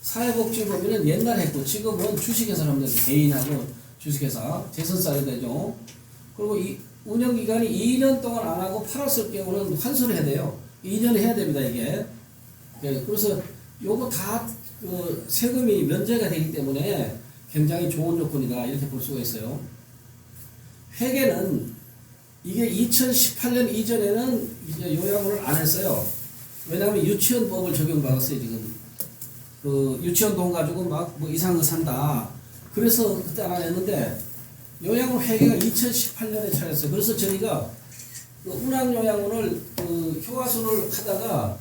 사회복지법인은 옛날 했고 지금은 주식회사 합니다. 개인하고 주식회사 재선싸야 되죠. 그리고 이 운영기간이 2년 동안 안 하고 팔았을 경우는 환수를 해야 돼요. 2년 해야 됩니다, 이게. 네, 그래서 요거 다 그 세금이 면제가 되기 때문에 굉장히 좋은 조건이다, 이렇게 볼 수가 있어요. 회계는 이게 2018년 이전에는 이제 요양원을 안 했어요. 왜냐하면 유치원법을 적용받았어요, 지금. 그 유치원 돈 가지고 막 뭐 이상한 거 산다. 그래서 그때 안 했는데 요양원 회계가 2018년에 차렸어요. 그래서 저희가 그 운항요양원을 그 효과순을 하다가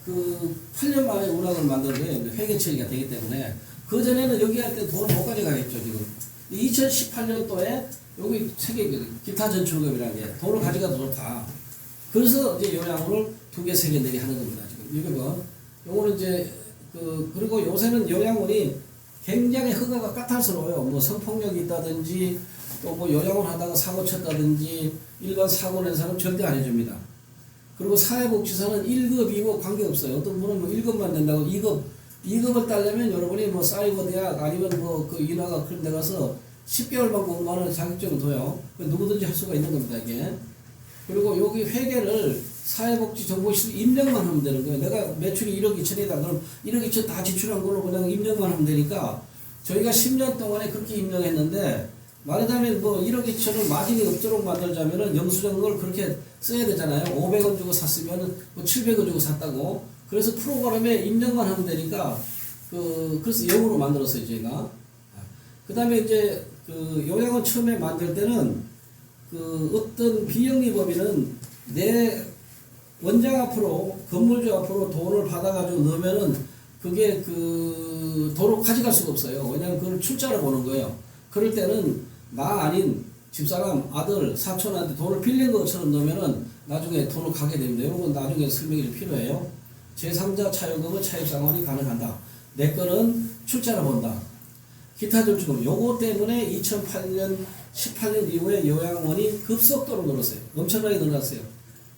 그 8년 만에 운항을 만든 거예요. 회계 처리가 되기 때문에. 그 전에는 여기 할 때 돈을 못 가져가겠죠, 지금. 2018년도에 여기 세계 기타 전출금이라는 게 돈을 가져가도 좋다. 그래서 이제 요양원을 2개, 3개, 4개 하는 겁니다, 지금. 이거 뭐. 요거는 이제 그리고 요새는 요양원이 굉장히 허가가 까탈스러워요. 뭐 성폭력이 있다든지 또 뭐 요양원 하다가 사고 쳤다든지 일반 사고 낸 사람 절대 안 해줍니다. 그리고 사회복지사는 1급, 2급 관계없어요. 어떤 분은 뭐 1급만 낸다고 2급을 따려면 여러분이 뭐 사이버 대학 아니면 뭐 그 인하가 그런 데 가서 10개월만 공부하는 자격증을 둬요. 누구든지 할 수가 있는 겁니다, 이게. 그리고 여기 회계를 사회복지정보실 입력만 하면 되는 거예요. 내가 매출이 1억 2천이다. 그럼 1억 2천 다 지출한 걸로 그냥 입력만 하면 되니까 저희가 10년 동안에 그렇게 입력했는데 말하자면 뭐 1억 2천을 마진이 없도록 만들자면은 영수증을 그렇게 써야 되잖아요. 500원 주고 샀으면 뭐 700원 주고 샀다고. 그래서 프로그램에 입력만 하면 되니까 그래서 영어로 만들었어요, 저희가. 그 다음에 이제 그 요양원 처음에 만들 때는 그 어떤 비영리법인은 내 원장 앞으로 건물주 앞으로 돈을 받아가지고 넣으면은 그게 그 돈을 가져갈 수가 없어요. 왜냐하면 그걸 출자로 보는 거예요. 그럴 때는 나 아닌 집사람, 아들, 사촌한테 돈을 빌린 것처럼 넣으면은 나중에 돈을 가게 됩니다. 이런 건 나중에 설명이 좀 필요해요. 제3자 차용금은 차입상환이 가능한다. 내 거는 출자로 본다. 기타 절충금. 요거 때문에 2008년, 18년 이후에 요양원이 급속도로 늘었어요. 엄청나게 늘어났어요.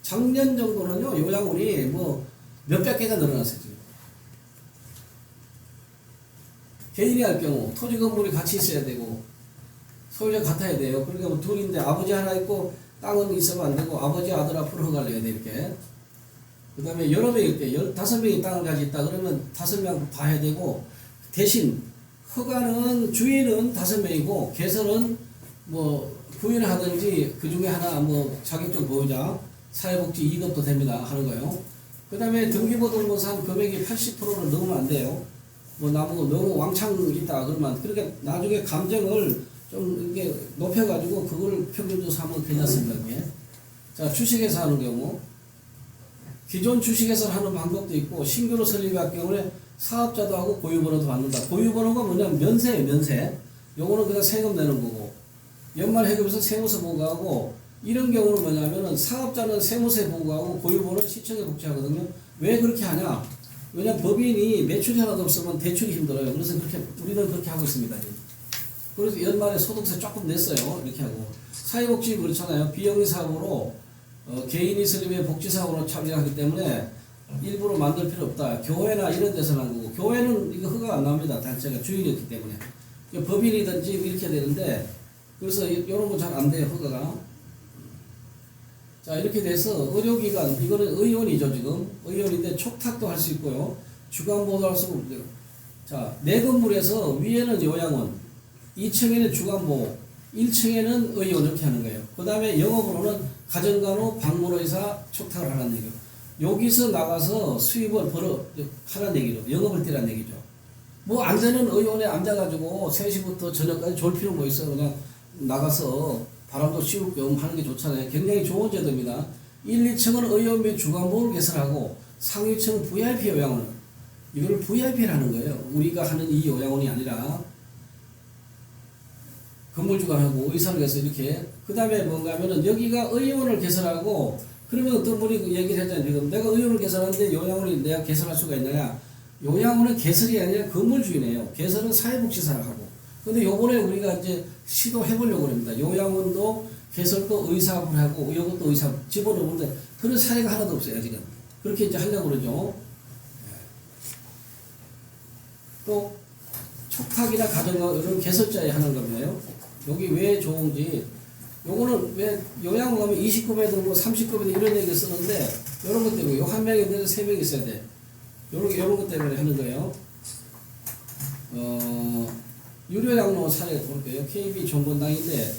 작년 정도는요, 요양원이 뭐 몇백 개가 늘어났어요, 지금. 개인이 할 경우, 토지 건물이 같이 있어야 되고, 소유자 같아야 돼요. 그러니까 뭐 둘인데 아버지 하나 있고, 땅은 있으면 안 되고, 아버지 아들 앞으로 허가를 내야 돼, 이렇게. 그 다음에 여러 명일 때, 15명이 땅을 가지고 있다 그러면 5명 다 해야 되고, 대신, 허가는 주인은 5명이고 개설은 뭐 구인을 하든지 그 중에 하나 뭐 자격증 보유자 사회복지 2급도 됩니다 하는 거예요. 그 다음에 등기부등본상 금액이 80%를 넘으면 안 돼요. 뭐 너무 왕창 있다 그러면 그러니까 나중에 감정을 좀 이게 높여가지고 그걸 평균적으로 하면 괜찮습니다. 이게. 자, 주식회사 하는 경우 기존 주식회사를 하는 방법도 있고 신규로 설립할 경우에 사업자도 하고 고유번호도 받는다. 고유번호가 뭐냐면 면세예요, 면세. 요거는 그냥 세금 내는 거고, 연말 회급에서 세무서 보고하고, 이런 경우는 뭐냐면은 사업자는 세무서에 보고하고 고유번호는 시청에 복지하거든요. 왜 그렇게 하냐? 왜냐면 법인이 매출이 하나도 없으면 대출이 힘들어요. 그래서 우리는 그렇게 하고 있습니다. 지금. 그래서 연말에 소득세 조금 냈어요. 이렇게 하고. 사회복지 그렇잖아요. 비영리 사업으로, 개인이 설립의 복지사업으로 참여하기 때문에 일부러 만들 필요 없다. 교회나 이런 데서는 한 거고, 교회는 이거 허가 안 나옵니다. 단체가 주인이었기 때문에. 법인이든지 이렇게 되는데, 그래서 이런 거 잘 안 돼요, 허가가. 자, 이렇게 돼서 의료기관, 이거는 의원이죠, 지금. 의원인데 촉탁도 할 수 있고요. 주간보도 할 수 있고요. 자, 내 건물에서 위에는 요양원, 2층에는 주간보, 1층에는 의원 이렇게 하는 거예요. 그 다음에 영업으로는 가정간호, 방문의사 촉탁을 하는 얘기예요. 여기서 나가서 수입을 하라는 얘기죠. 영업을 뛰라는 얘기죠. 뭐 안 되는 의원에 앉아가지고 3시부터 저녁까지 졸 필요 뭐 있어. 그냥 나가서 바람도 씌울 겸 하는 게 좋잖아요. 굉장히 좋은 제도입니다. 1, 2층은 의원 및 주간보를 개설하고 상위층은 VIP 요양원. 이걸 VIP라는 거예요. 우리가 하는 이 요양원이 아니라 건물주간하고 의사를 해서 이렇게. 그 다음에 뭔가 하면은 여기가 의원을 개설하고 그러면 어떤 분이 얘기를 했잖아요. 지금 내가 의원을 개설하는데 요양원이 내가 개설할 수가 있느냐. 요양원은 개설이 아니라 건물주이네요. 개설은 사회복지사를 하고. 근데 요번에 우리가 이제 시도해보려고 합니다. 요양원도 개설도 의사업을 하고 이것도 의사업 집어넣는데 그런 사례가 하나도 없어요. 지금. 그렇게 이제 하려고 그러죠. 또 촉탁이나 가정과 이런 개설자에 하는 겁니다. 여기 왜 좋은지. 요거는 왜 요양원 가면 29배도 뭐 30급에도 이런 얘기를 쓰는데 이런 것 때문에 요 한 명에 대해서 3명 있어야 돼. 요런 것 때문에 하는 거예요. 유료 양로 사례 볼게요. KB 정권당인데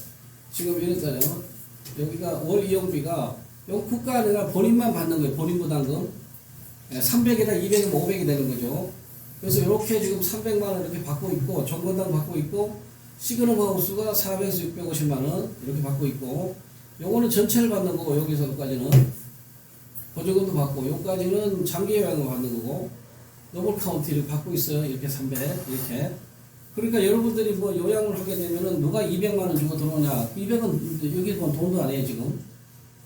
지금 이랬잖아요. 여기가 월 이용비가 요 국가 내가 본인만 받는 거예요. 본인 부담금. 300에다 200이면 500이 되는 거죠. 그래서 이렇게 지금 300만 원 이렇게 받고 있고, 정건당 받고 있고, 시그널 하우스가 400에서 650만 원 이렇게 받고 있고, 요거는 전체를 받는 거고, 여기서 여기까지는 보조금도 받고, 여기까지는 장기 요양을 받는 거고, 노블 카운티를 받고 있어요. 이렇게 300 이렇게. 그러니까 여러분들이 뭐 요양을 하게 되면은 누가 200만 원 주고 들어오냐? 200은 여기 뭐 돈도 아니에요 지금.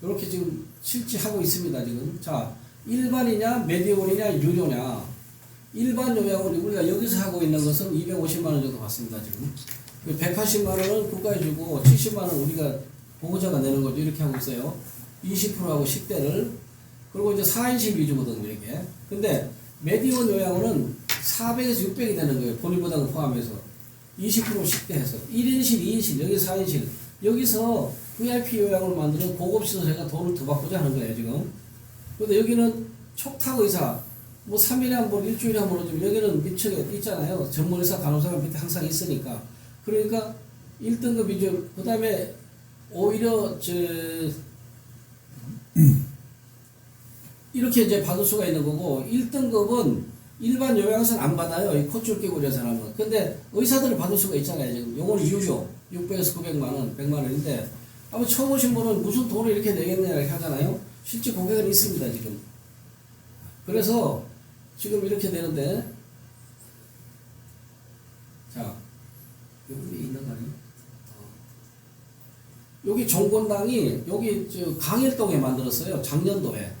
이렇게 지금 실시하고 있습니다 지금. 자, 일반이냐, 메디온이냐, 유료냐. 일반 요양을 우리가 여기서 하고 있는 것은 250만 원 정도 받습니다 지금. 180만 원은 국가에 주고 70만 원 우리가 보호자가 내는 거죠. 이렇게 하고 있어요. 20%하고 10대를. 그리고 이제 4인실 위주거든요 이게. 근데 메디온 요양원은 400에서 600이 되는 거예요. 본인 부담을 포함해서. 20% 10대 해서. 1인실, 2인실, 여기 4인실. 여기서 VIP 요양을 만드는 고급 시설에가 돈을 더 받고자 하는 거예요, 지금. 근데 여기는 촉탁 의사, 뭐 3일에 한 번, 일주일에 한 번 오지만 여기는 밑에 있잖아요. 전문 의사, 간호사가 밑에 항상 있으니까. 그러니까 1등급 위주, 그 다음에 오히려 이렇게 이제 받을 수가 있는 거고, 1등급은 일반 요양사는 안 받아요. 이 콧줄 끼고 이런 사람은. 근데 의사들은 받을 수가 있잖아요. 지금 요거는 유료. 600에서 900만 원, 100만 원인데, 아마 처음 오신 분은 무슨 돈을 이렇게 내겠냐 이렇게 하잖아요. 실제 고객은 있습니다, 지금. 그래서 지금 이렇게 되는데, 자, 여기 있는 거 아니에요? 여기 종건당이 여기 저 강일동에 만들었어요. 작년도에.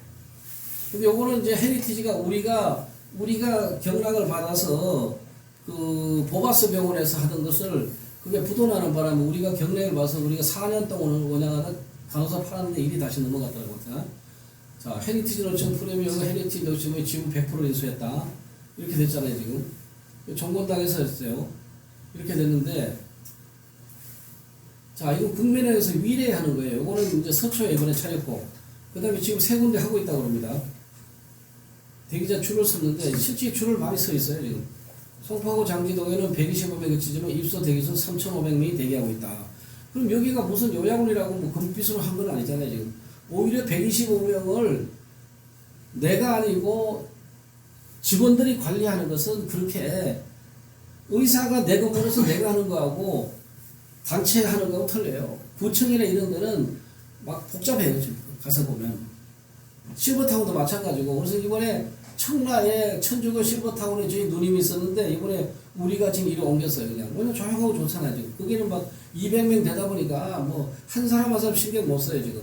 근데 요거는 이제 헤리티지가 우리가 경락을 받아서 그 보바스 병원에서 하던 것을 그게 부도나는 바람에 우리가 경락을 받아서 우리가 4년 동안 운영하던 간호사 팔았는데 일이 다시 넘어갔더라고요. 자, 헤리티지 노천 프리미엄 헤리티지 노천의 지분 100% 인수했다. 이렇게 됐잖아요, 지금. 종건당에서 했어요. 이렇게 됐는데, 자, 이거 국민회에서 위례하는 거예요. 이거는 이제 서초에 이번에 차렸고, 그 다음에 지금 세 군데 하고 있다고 합니다. 대기자 줄을 섰는데, 실제 줄을 많이 서 있어요, 지금. 송파구 장지동에는 125명이 치지만 입소 대기수 3,500명이 대기하고 있다. 그럼 여기가 무슨 요양원이라고 뭐 금빛으로 한 건 아니잖아요, 지금. 오히려 125명을 내가 아니고 직원들이 관리하는 것은 그렇게 의사가 내 건물에서 내가 하는 거하고 단체 하는 거하고 틀려요. 구청이나 이런 데는 막 복잡해요, 지금. 가서 보면. 실버타운도 마찬가지고. 그래서 이번에 청라에 천주교 실버타운에 저희 누님이 있었는데 이번에 우리가 지금 이리 옮겼어요, 그냥. 왜냐면 조용하고 좋잖아요, 지금. 거기는 막 200명 되다 보니까 뭐 한 사람 한 사람 신경 못 써요, 지금.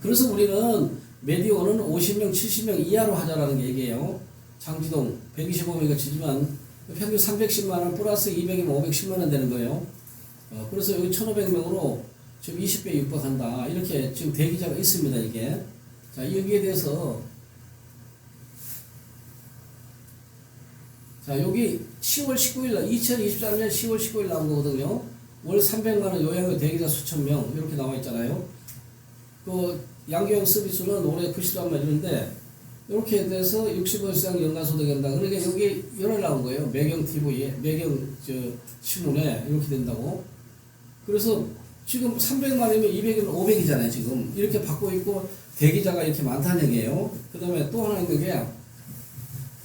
그래서 우리는 메디오는 50명, 70명 이하로 하자라는 얘기예요. 장지동 125명이 치지만 평균 310만 원 플러스 200이면 510만 원 되는 거예요. 그래서 여기 1,500명으로 지금 20배 육박한다. 이렇게 지금 대기자가 있습니다, 이게. 자, 여기에 대해서 자, 여기 10월 19일 날 2023년 10월 19일 나온 거거든요. 월 300만 원 요양의 대기자 수천 명 이렇게 나와 있잖아요. 그 양경 서비스는 올해 90만 이런데 이렇게 돼서 65세 이상 연간소득 연다. 그러니까 여기 연락 나온 거예요. 매경 TV에 매경 신문에 이렇게 된다고. 그래서 지금 300만 원이면 200이면 500이잖아요. 지금 이렇게 받고 있고 대기자가 이렇게 많다는 얘기예요. 그 다음에 또 하나 있는 게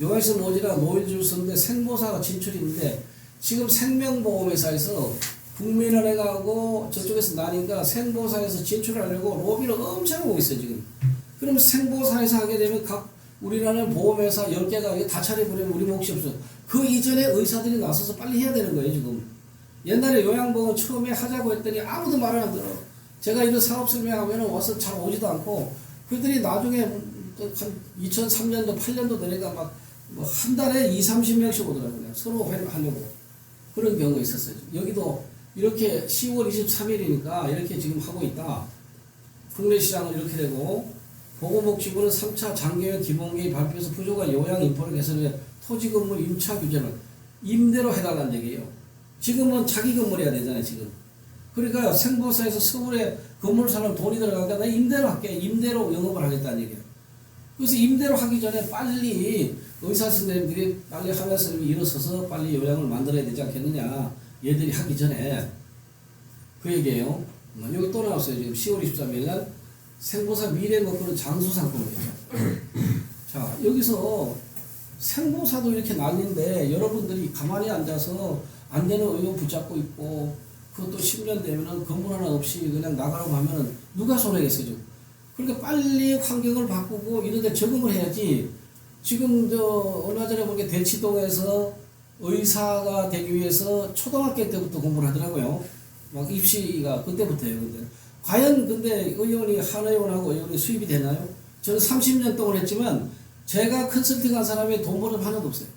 요양시 노지라 노인줄 썼는데 생보사가 진출인데 지금 생명보험회사에서 국민은행하고 저쪽에서 나니까 생보사에서 진출하려고 로비를 엄청 하고 있어요 지금. 그럼 생보사에서 하게 되면 각 우리나라는 보험회사 10개가 다 차려버리면 우리 몫이 없어. 그 이전에 의사들이 나서서 빨리 해야 되는 거예요 지금. 옛날에 요양보험 처음에 하자고 했더니 아무도 말을 안 들어. 제가 이런 사업 설명하면 와서 잘 오지도 않고 그들이 나중에 한 2003년도 8년도 되니까 막 뭐 한 달에 20-30명씩 오더라고요. 서로 하려고. 그런 경우가 있었어요. 여기도 이렇게 10월 23일이니까 이렇게 지금 하고 있다. 국내 시장은 이렇게 되고 보건복지부는 3차 장기요양 기본계획 발표에서 부족한 요양 인프라 개선에 토지 건물 임차 규제를 임대로 해달라는 얘기예요. 지금은 자기 건물해야 되잖아요, 지금. 그러니까 생보사에서 서울에 건물 사면 돈이 들어가니까 나 임대로 할게. 임대로 영업을 하겠다는 얘기예요. 그래서 임대로 하기 전에 빨리 의사 선생님들이 빨리 하면서 일어서서 빨리 요양을 만들어야 되지 않겠느냐. 얘들이 하기 전에. 그 얘기예요. 여기 또 나왔어요. 지금 10월 23일 날 생보사 미래 먹거리 장수 상품이죠. 자, 여기서 생보사도 이렇게 난리인데 여러분들이 가만히 앉아서 안 되는 의원 붙잡고 있고 그것도 10년 되면은 건물 하나 없이 그냥 나가라고 하면은 누가 손해겠어요? 그러니까 빨리 환경을 바꾸고 이런 데 적응을 해야지. 지금 얼마 전에 보니까 대치동에서 의사가 되기 위해서 초등학교 때부터 공부를 하더라고요. 막 입시가 그때부터예요. 근데 과연 근데 의원이 한 의원하고 의원이 수입이 되나요? 저는 30년 동안 했지만 제가 컨설팅한 사람이 돈 버는 하나도 없어요.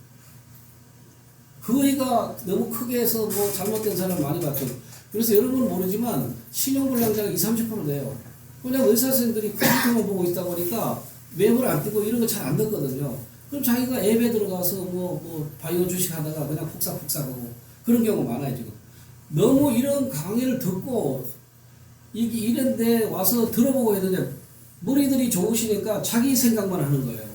그 의가 너무 크게 해서 뭐 잘못된 사람 많이 봤죠. 그래서 여러분은 모르지만 신용불량자가 20, 30% 돼요. 그냥 의사 선생님들이 컴퓨터만 보고 있다 보니까 웹을 안 뜨고 이런 거 잘 안 듣거든요. 그럼 자기가 앱에 들어가서 뭐 바이오 주식 하다가 그냥 폭삭폭삭하고 그런 경우가 많아요 지금. 너무 이런 강의를 듣고 이런 데 와서 들어보고 했는데 머리들이 좋으시니까 자기 생각만 하는 거예요.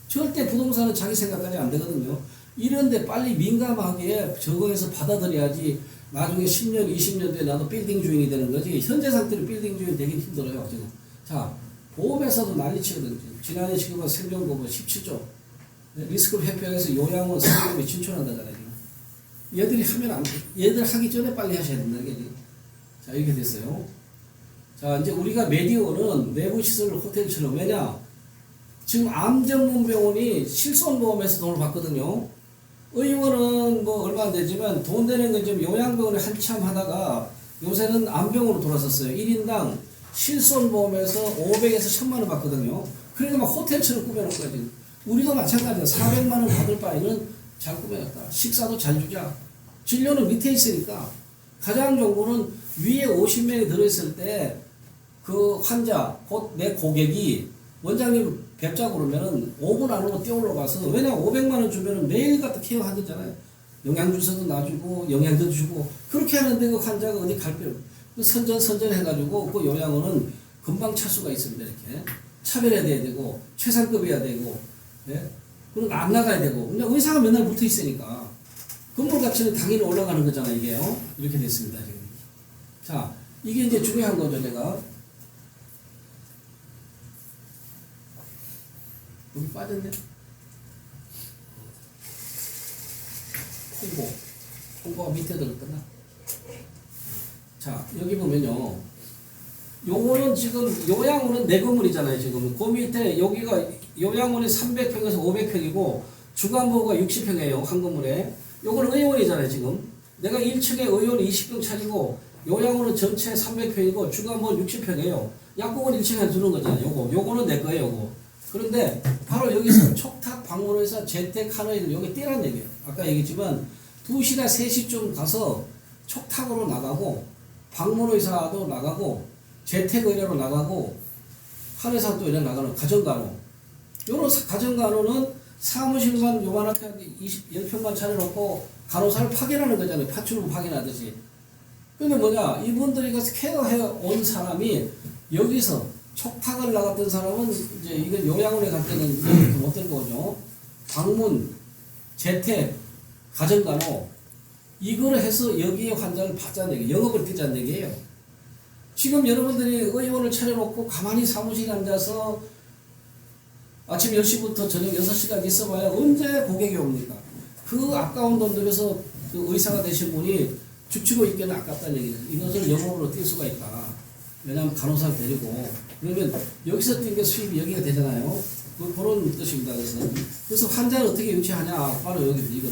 절대 부동산은 자기 생각까지 안 되거든요. 이런데 빨리 민감하게 적응해서 받아들여야지 나중에 10년, 20년 뒤에 나도 빌딩 주인이 되는 거지. 현재 상태로 빌딩 주인 되긴 힘들어요, 지금. 자, 보험회사도 난리 치거든요. 지난해 지금은 생존보험 17조. 리스크 회피하면서 요양원 상품에 진출한다잖아요. 얘들이 하면 안 돼. 얘들 하기 전에 빨리 하셔야 된다. 자, 이렇게 됐어요. 자, 이제 우리가 메디오는 내부시설 호텔처럼, 왜냐? 지금 암전문병원이 실손보험에서 돈을 받거든요. 의원은 뭐 얼마 안 되지만 돈 되는 건 좀 요양병원에 한참 하다가 요새는 암병원으로 돌아섰어요. 1인당 실손보험에서 500에서 1000만 원 받거든요. 그러니까 막 호텔처럼 꾸며놓은 거야, 지금. 우리도 마찬가지야. 400만 원 받을 바에는 잘 꾸며놨다. 식사도 잘 주자. 진료는 밑에 있으니까. 가장 좋은 거는 위에 50명이 들어있을 때 그 환자, 곧 내 고객이 원장님 뵙자고 그러면은 5분 안으로 뛰어올라가서, 왜냐 500만 원 주면은 매일 같은 케어 하잖아요. 영양주사도 놔주고 영양도 주고 그렇게 하는데 그 환자가 어디 갈 필요 없고 선전 해가지고 그 요양원은 금방 찰 수가 있습니다. 이렇게 차별해야 되고 최상급이어야 되고, 예? 그리고 안 나가야 되고. 그냥 의사가 맨날 붙어 있으니까 건물 가치는 당연히 올라가는 거잖아요. 이게요. 이렇게 됐습니다. 지금. 자, 이게 이제 중요한 거죠. 제가 여기 빠졌네. 홍보가 밑에 들었구나. 자, 여기 보면요. 요거는 지금 요양원은 내 건물이잖아요. 지금 그 밑에 여기가 요양원이 300평에서 500평이고 주간보호가 60평이에요. 한 건물에. 요거는 의원이잖아요. 지금 내가 1층에 의원 20평 차리고 요양원은 전체 300평이고 주간보호는 60평이에요. 약국은 1층에 두는 거잖아요. 요거는 내 거예요. 요거. 그런데 바로 여기서 촉탁 방문해서 재택하는 여기 떼란 얘기예요. 아까 얘기했지만 2시나 3시쯤 가서 촉탁으로 나가고 방문의사도 나가고 재택의료로 나가고 한의사도 이래 나가는 가정간호. 요런 가정간호는 사무실만 요만하게 10평만 차려놓고 간호사를 파견하는 거잖아요. 파출부 파견하듯이. 근데 뭐냐, 이분들이 가서 케어해 온 사람이 여기서 촉탁을 나갔던 사람은 이제 이건 요양원에 갈 때는 이렇게 못 되는 거죠. 방문, 재택, 가정간호 이거를 해서 여기에 환자를 받자는 얘기예요. 영업을 뛰자는 얘기예요. 지금 여러분들이 의원을 차려놓고 가만히 사무실에 앉아서 아침 10시부터 저녁 6시까지 있어봐야 언제 고객이 옵니까? 그 아까운 돈 들여서 그 의사가 되신 분이 죽치고 있기는 아깝다는 얘기죠. 이것을 영업으로 뛸 수가 있다. 왜냐하면 간호사를 데리고 그러면 여기서 뛴 게 수입이 여기가 되잖아요. 그런 뜻입니다. 그래서 환자를 어떻게 유치하냐? 바로 이거.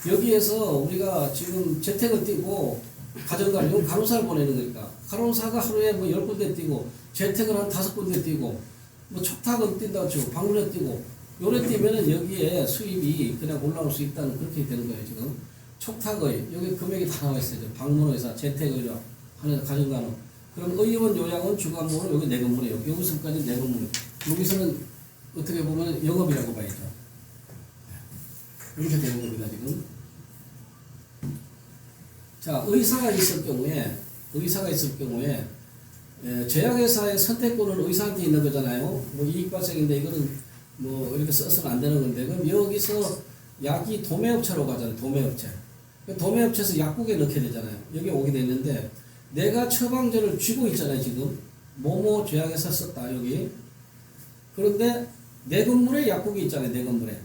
여기에서 우리가 지금 재택을 뛰고 가정간호, 간호사를 보내는 거니까 간호사가 하루에 뭐 10군데 뛰고 재택을 한 5군데 뛰고 뭐 촉탁은 뛴다고 치고 방문에 뛰고 요래 뛰면은 여기에 수입이 그냥 올라올 수 있다는 그렇게 되는 거예요. 지금 촉탁의 여기 금액이 다 나와 있어요. 방문의사, 재택의료, 하는 가정간호. 그럼 의원 요양원 주간보호는 여기 내 건물이에요. 여기서까지 내 건물. 여기서는 어떻게 보면 영업이라고 봐야죠. 이렇게 되는 겁니다, 지금. 자, 의사가 있을 경우에, 제약회사의 선택권은 의사한테 있는 거잖아요. 뭐 이익 발생인데 이거는 뭐 이렇게 써서는 안 되는 건데, 그럼 여기서 약이 도매업체로 가잖아요, 도매업체. 도매업체에서 약국에 넣게 되잖아요. 여기 오게 됐는데, 내가 처방전을 쥐고 있잖아요, 지금. 뭐뭐 조약에서 썼다, 여기. 그런데 내 건물에 약국이 있잖아요, 내 건물에.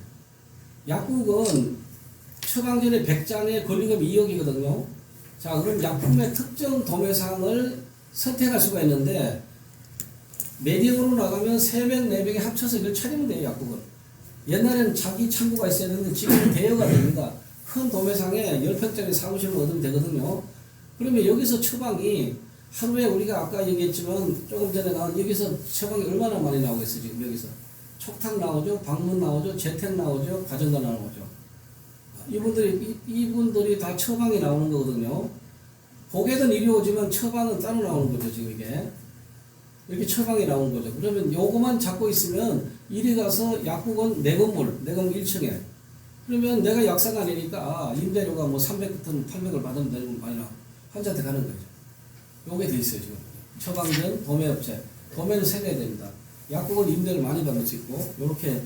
약국은 처방전에 100장에 권리금 2억이거든요. 자, 그럼 약품의 특정 도매상을 선택할 수가 있는데, 매경으로 나가면 3명, 4명이 합쳐서 이걸 차리면 돼요, 약국은. 옛날에는 자기 창구가 있어야 되는데, 지금은 대여가 됩니다. 큰 도매상에 10평짜리 사무실을 얻으면 되거든요. 그러면 여기서 처방이 하루에 우리가 아까 얘기했지만 조금 전에 나온 여기서 처방이 얼마나 많이 나오겠어요, 지금 여기서. 촉탁 나오죠, 방문 나오죠, 재택 나오죠, 가정가 나오죠. 이분들이 다 처방이 나오는 거거든요. 고객은 이리 오지만 처방은 따로 나오는 거죠, 지금 이게. 이렇게 처방이 나오는 거죠. 그러면 요거만 잡고 있으면 이리 가서 약국은 내 건물 1층에. 그러면 내가 약사가 아니니까 임대료가 뭐 300부터 800을 받으면 되는 거 아니라 환자한테 가는 거죠. 요게 돼 있어요, 지금. 처방전, 도매업체. 도매는 세개야 됩니다. 약국은 임대를 많이 받을 수 있고, 요렇게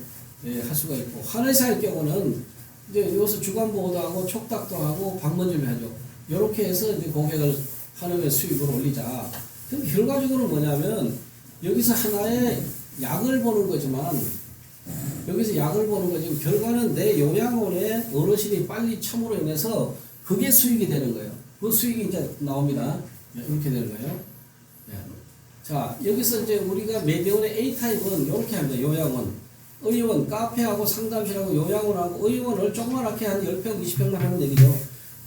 할 수가 있고. 한의사일 경우는 이제 여기서 주간보호도 하고, 촉탁도 하고, 방문점이 하죠. 요렇게 해서 이제 고객을 한의의 수익을 올리자. 그럼 결과적으로 뭐냐면, 여기서 하나의 약을 보는 거지만, 여기서 약을 보는 거지만, 결과는 내 요양원에 어르신이 빨리 참으로 인해서 그게 수익이 되는 거예요. 그 수익이 이제 나옵니다. 이렇게 되는 거예요. 자, 여기서 이제 우리가 매대원의 A타입은 이렇게 합니다. 요양원. 의원, 카페하고 상담실하고 요양원하고 의원을 조그맣게 한 10평, 20평만 하는 얘기죠.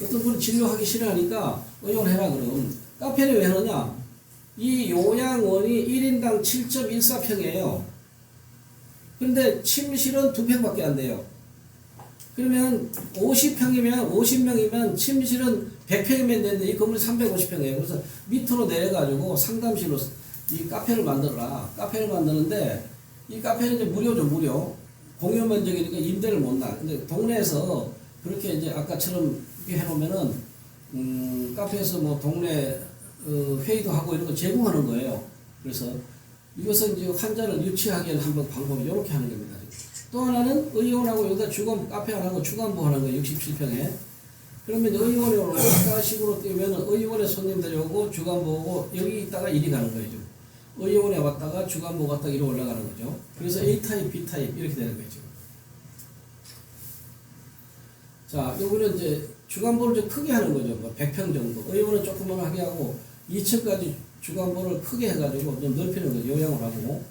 어떤 분은 진료하기 싫어하니까 의원 해라 그럼. 카페는 왜 하느냐? 이 요양원이 1인당 7.14평이에요. 그런데 침실은 2평밖에 안 돼요. 그러면 50명이면 침실은 100평이면 되는데 이 건물이 350평이에요. 그래서 밑으로 내려가지고 상담실로 이 카페를 만들어라. 카페를 만드는데 이 카페는 이제 무료죠, 무료. 공유 면적이니까 임대를 못 나. 근데 동네에서 그렇게 이제 아까처럼 이렇게 해놓으면은, 카페에서 뭐 동네 회의도 하고 이런 거 제공하는 거예요. 그래서 이것은 이제 환자를 유치하기 위한 한번 방법이 이렇게 하는 겁니다. 또 하나는 의원하고 여기다 주간, 카페 하나고 주간부 하는 거예요. 67평에. 그러면 의원이 오는 아까식으로 뛰면 의원의 손님들이 오고 주간부 오고 여기 있다가 이리 가는 거예요. 의원에 왔다가 주간부 갔다가 이리 올라가는 거죠. 그래서 A타입, B타입 이렇게 되는 거죠. 자, 여기는 이제 주간부를 좀 크게 하는 거죠. 뭐 100평 정도. 의원은 조그만하게 하고 2층까지 주간부를 크게 해가지고 좀 넓히는 거죠. 요양을 하고.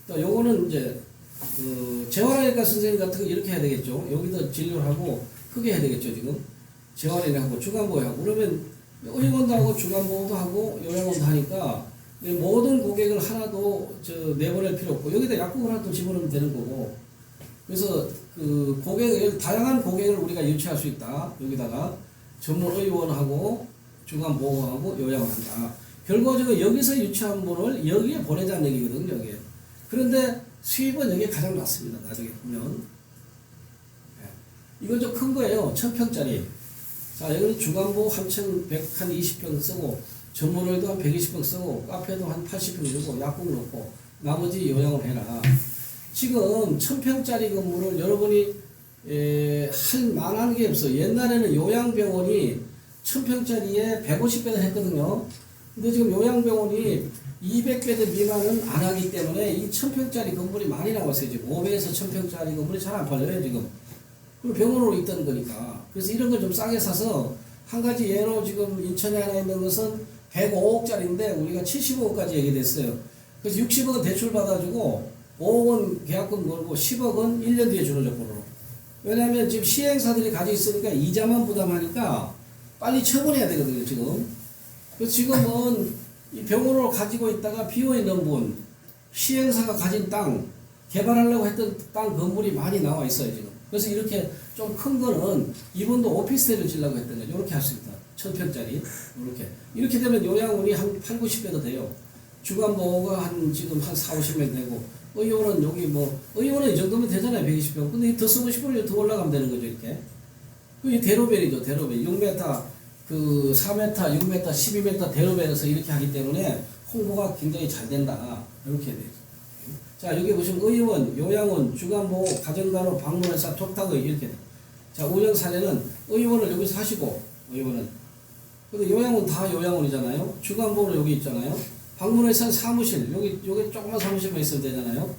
또 요거는 이제 재활외과 선생님 같은 거 이렇게 해야 되겠죠. 여기도 진료를 하고 크게 해야 되겠죠, 지금. 재활외과하고 주간부 하고. 그러면 의원도 하고 주간부도 하고 요양원도 하니까 모든 고객을 하나도 내보낼 필요 없고 여기다 약국을 하나 또 집어넣으면 되는 거고. 그래서 다양한 고객을 우리가 유치할 수 있다. 여기다가 전문 의원하고 주간보호하고 요양을 한다. 결과적으로 여기서 유치한 분을 여기에 보내자는 얘기거든요, 여기에. 그런데 수입은 여기에 가장 낮습니다. 나중에 보면. 이건 좀 큰 거예요. 1000평짜리. 자, 여기는 주간보 한층 120평 쓰고, 전문의도 한 120평 쓰고, 카페도 한 80평 주고, 약국 넣고, 나머지 요양을 해라. 지금 1000평짜리 건물을 여러분이 할 만한 게 없어요. 옛날에는 요양병원이 1000평짜리에 150배를 했거든요. 근데 지금 요양병원이 200배대 미만은 안 하기 때문에 이 1000평짜리 건물이 많이 나왔어요. 지금 5배에서 1000평짜리 건물이 잘 안 팔려요, 지금. 그리고 병원으로 있던 거니까. 그래서 이런 걸 좀 싸게 사서 한 가지 예로 지금 인천에 하나 있는 것은 105억짜리인데 우리가 75억까지 얘기됐어요. 그래서 60억은 대출 받아주고 5억은 계약금 걸고 10억은 1년 뒤에 주는 조건으로. 왜냐하면 지금 시행사들이 가지고 있으니까 이자만 부담하니까 빨리 처분해야 되거든요, 지금. 그래서 지금은 이 병원을 가지고 있다가 비어있는 분, 시행사가 가진 땅, 개발하려고 했던 땅 건물이 많이 나와 있어요, 지금. 그래서 이렇게 좀 큰 거는 이분도 오피스텔을 지려고 했던 거죠. 이렇게 할 수 있다. 1000평짜리. 이렇게 되면 요양원이 한 8, 90배도 돼요. 주간보호가 지금 한 4, 50명 되고, 의원은 의원은 이 정도면 되잖아요, 120평. 근데 더 쓰고 싶으면 더 올라가면 되는 거죠, 이렇게. 그게 대로변이죠, 대로변. 6m, 4m, 6m, 12m 대로변에서 이렇게 하기 때문에 홍보가 굉장히 잘 된다. 이렇게 되죠. 자, 여기 보시면 의원, 요양원, 주간보호, 가정간호, 방문회사, 촉탁의 이렇게 돼요. 자, 운영 사례는 의원을 여기서 하시고, 의원은 근데 요양원 다 요양원이잖아요. 주간보호는 여기 있잖아요. 방문회사는 사무실, 여기 조그만 사무실만 있으면 되잖아요.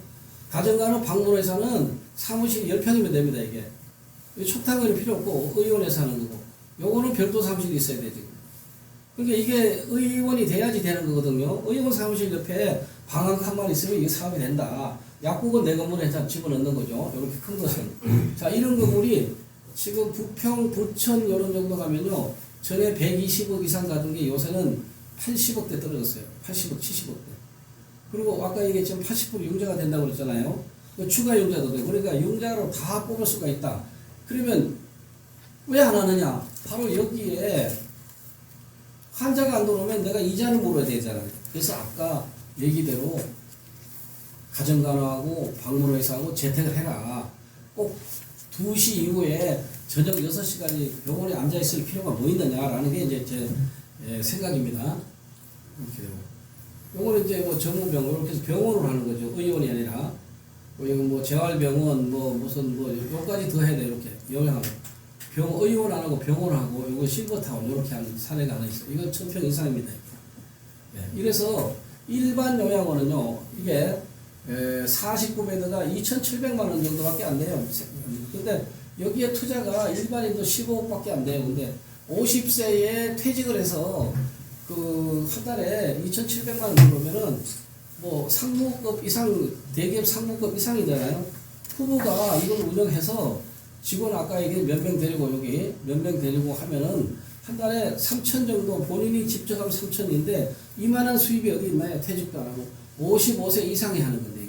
가정간호 방문회사는 사무실 10평이면 됩니다, 이게. 촉탁은 필요 없고, 의원에서 하는 거고. 요거는 별도 사무실이 있어야 돼, 지금. 그러니까 이게 의원이 돼야지 되는 거거든요. 의원 사무실 옆에 방 한 칸만 있으면 이게 사업이 된다. 약국은 내 건물에 집어넣는 거죠. 이렇게 큰 것은. 자, 이런 건물이 지금 부평, 부천 이런 정도 가면요. 전에 120억 이상 가던 게 요새는 80억대 떨어졌어요. 80억, 70억대. 그리고 아까 얘기했지만 80% 융자가 된다고 그랬잖아요. 추가 융자도 되고. 그러니까 융자로 다 뽑을 수가 있다. 그러면 왜 안 하느냐? 바로 여기에 환자가 안 들어오면 내가 이자를 물어야 되잖아요. 그래서 아까 얘기대로 가정간호하고 방문의사하고 재택을 해라. 꼭 2시 이후에 저녁 6시까지 병원에 앉아있을 필요가 뭐 있느냐라는 게 이제 제 생각입니다. 이렇게요. 요거는 이제 뭐 전문병원, 이렇게 해서 병원으로 하는 거죠. 의원이 아니라. 뭐 재활병원, 뭐 무슨 뭐 요까지 더 해야 돼, 이렇게. 요양하고. 의원 안 하고 병원하고, 요거 실버타운, 요렇게 하는 사례가 하나 있어요. 이건 1000평 이상입니다. 네. 이래서 일반 요양원은요, 이게 49베드가 2,700만원 정도밖에 안 돼요. 근데 여기에 투자가 일반인도 15억밖에 안 돼요. 근데 50세에 퇴직을 해서 한 달에 2,700만원 들어오면은 뭐 상무급 이상, 대기업 상무급 이상이잖아요. 후보가 이걸 운영해서 직원 아까 얘기 몇 명 데리고 여기 몇 명 데리고 하면은 한 달에 3천 정도 본인이 직접 하면 3천인데 이만한 수입이 어디 있나요? 퇴직도 안 하고 55세 이상이 하는 건데.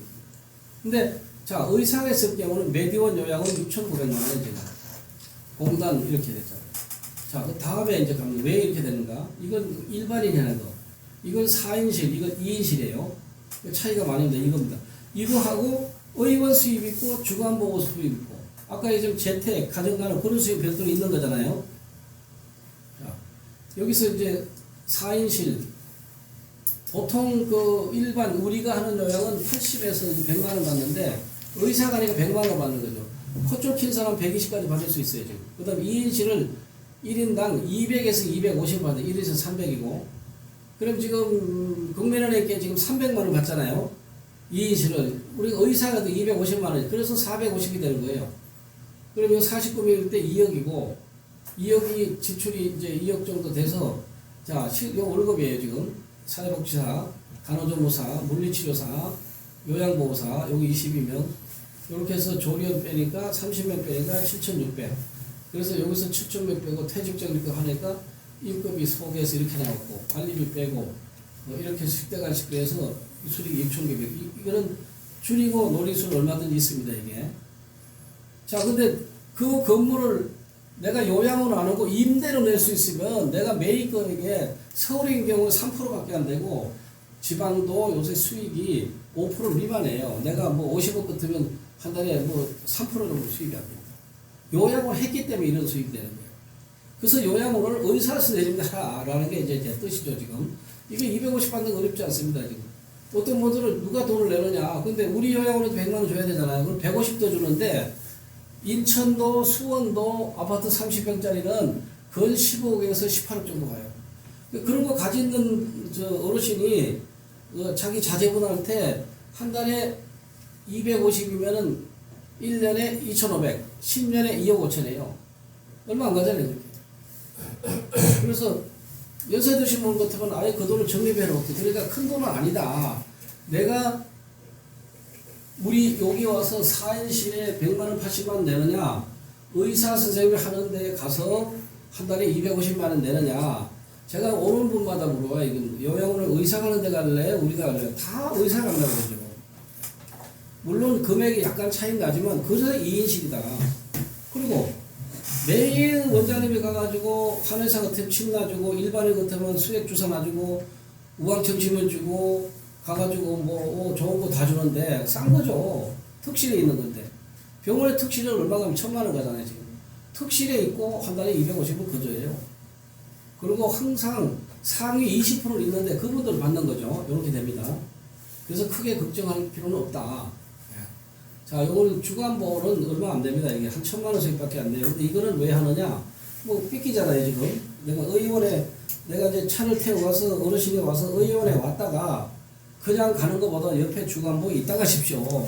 근데 자, 의사가 있을 경우는 메디원 요양은 6,900만 원 제가 공단 이렇게 됐잖아요. 자, 그 다음에 이제 가면 왜 이렇게 되는가? 이건 일반인이 하는 거. 이건 4인실, 이건 2인실이에요. 차이가 많이 있는데 이겁니다. 이거하고 의원 수입 있고 주간보호 수입 있고 아까 지금 재택, 가정간호 그런 수입 별도로 있는 거잖아요. 자, 여기서 이제 4인실 보통 일반 우리가 하는 요양은 80에서 100만 원 받는데 의사가 아니라 100만 원 받는 거죠. 코 좁힌 사람 120까지 받을 수 있어요, 지금. 그 다음 2인실을 1인당 200에서 250 받아요. 1에서 300이고. 그럼 지금 국민은행께 지금 300만 원 받잖아요. 2인실을. 우리 의사가 250만 원. 그래서 450이 되는 거예요. 그러면 49명일 때 2억이고, 2억이 지출이 이제 2억 정도 돼서, 자, 요 월급이에요, 지금. 사회복지사, 간호조무사, 물리치료사, 요양보호사, 여기 22명. 이렇게 해서 조리원 빼니까 30명 빼니까 7,600. 그래서 여기서 7,600 빼고 퇴직장립금 하니까 임금이 소개해서 이렇게 나왔고, 관리비 빼고, 이렇게 해서 식대간식 빼서 수익이 6,900. 이거는 줄이고 노리수는 얼마든지 있습니다, 이게. 자, 근데 그 건물을 내가 요양원 안 하고 임대로 낼 수 있으면 내가 매입금액에 서울인 경우 3%밖에 안 되고 지방도 요새 수익이 5% 미만이에요. 내가 뭐 50억 같으면 한 달에 뭐 3% 정도 수익이 안 됩니다. 요양원 했기 때문에 이런 수익이 되는 거예요. 그래서 요양원을 의사로서 내준다라는 게 이제 제 뜻이죠, 지금. 이게 250 받는 거 어렵지 않습니다, 지금. 어떤 분들은 누가 돈을 내느냐. 근데 우리 요양원에도 100만 원 줘야 되잖아요. 그럼 150도 주는데 인천도 수원도 아파트 30평짜리는 건 15억에서 18억 정도 가요. 그런 거 가지고 있는 어르신이 자기 자제분한테 한 달에 250이면은 1년에 2,500, 10년에 2억 5천이에요. 얼마 안 가잖아요, 이렇게. 그래서 연세 드신 분 같으면 아예 그 돈을 적립해 놓고, 그러니까 큰 돈은 아니다. 내가 우리 여기 와서 4인실에 100만원, 80만원 내느냐, 의사 선생님이 하는 데 가서 한 달에 250만원 내느냐, 제가 오는 분마다 물어봐요. 이건 요양원을 의사 가는 데 갈래? 우리가 갈래? 다 의사 간다고 그러죠. 물론 금액이 약간 차이 나지만, 그래서 2인실이다. 그리고 매일 원장님이 가가지고 한의사 같으면 침 놔주고, 일반인 같으면 수액 주사 놔주고, 우황청 치면 주고, 가가지고 뭐 좋은 거 다 주는데 싼 거죠. 특실에 있는 건데. 병원에 특실을 얼마 가면 1,000만 원 가잖아요, 지금. 특실에 있고 한 달에 250은 거저예요. 그리고 항상 상위 20% 있는데 그분들 받는 거죠. 이렇게 됩니다. 그래서 크게 걱정할 필요는 없다. 자, 이거는 주간보호는 얼마 안 됩니다. 이게 한 1,000만 원씩밖에 안 돼요. 근데 이거는 왜 하느냐? 뭐 삐끼잖아요, 지금. 내가 의원에 내가 이제 차를 태워 가서 어르신이 와서 의원에 왔다가 그냥 가는 것보다 옆에 주간보에 있다 가십시오.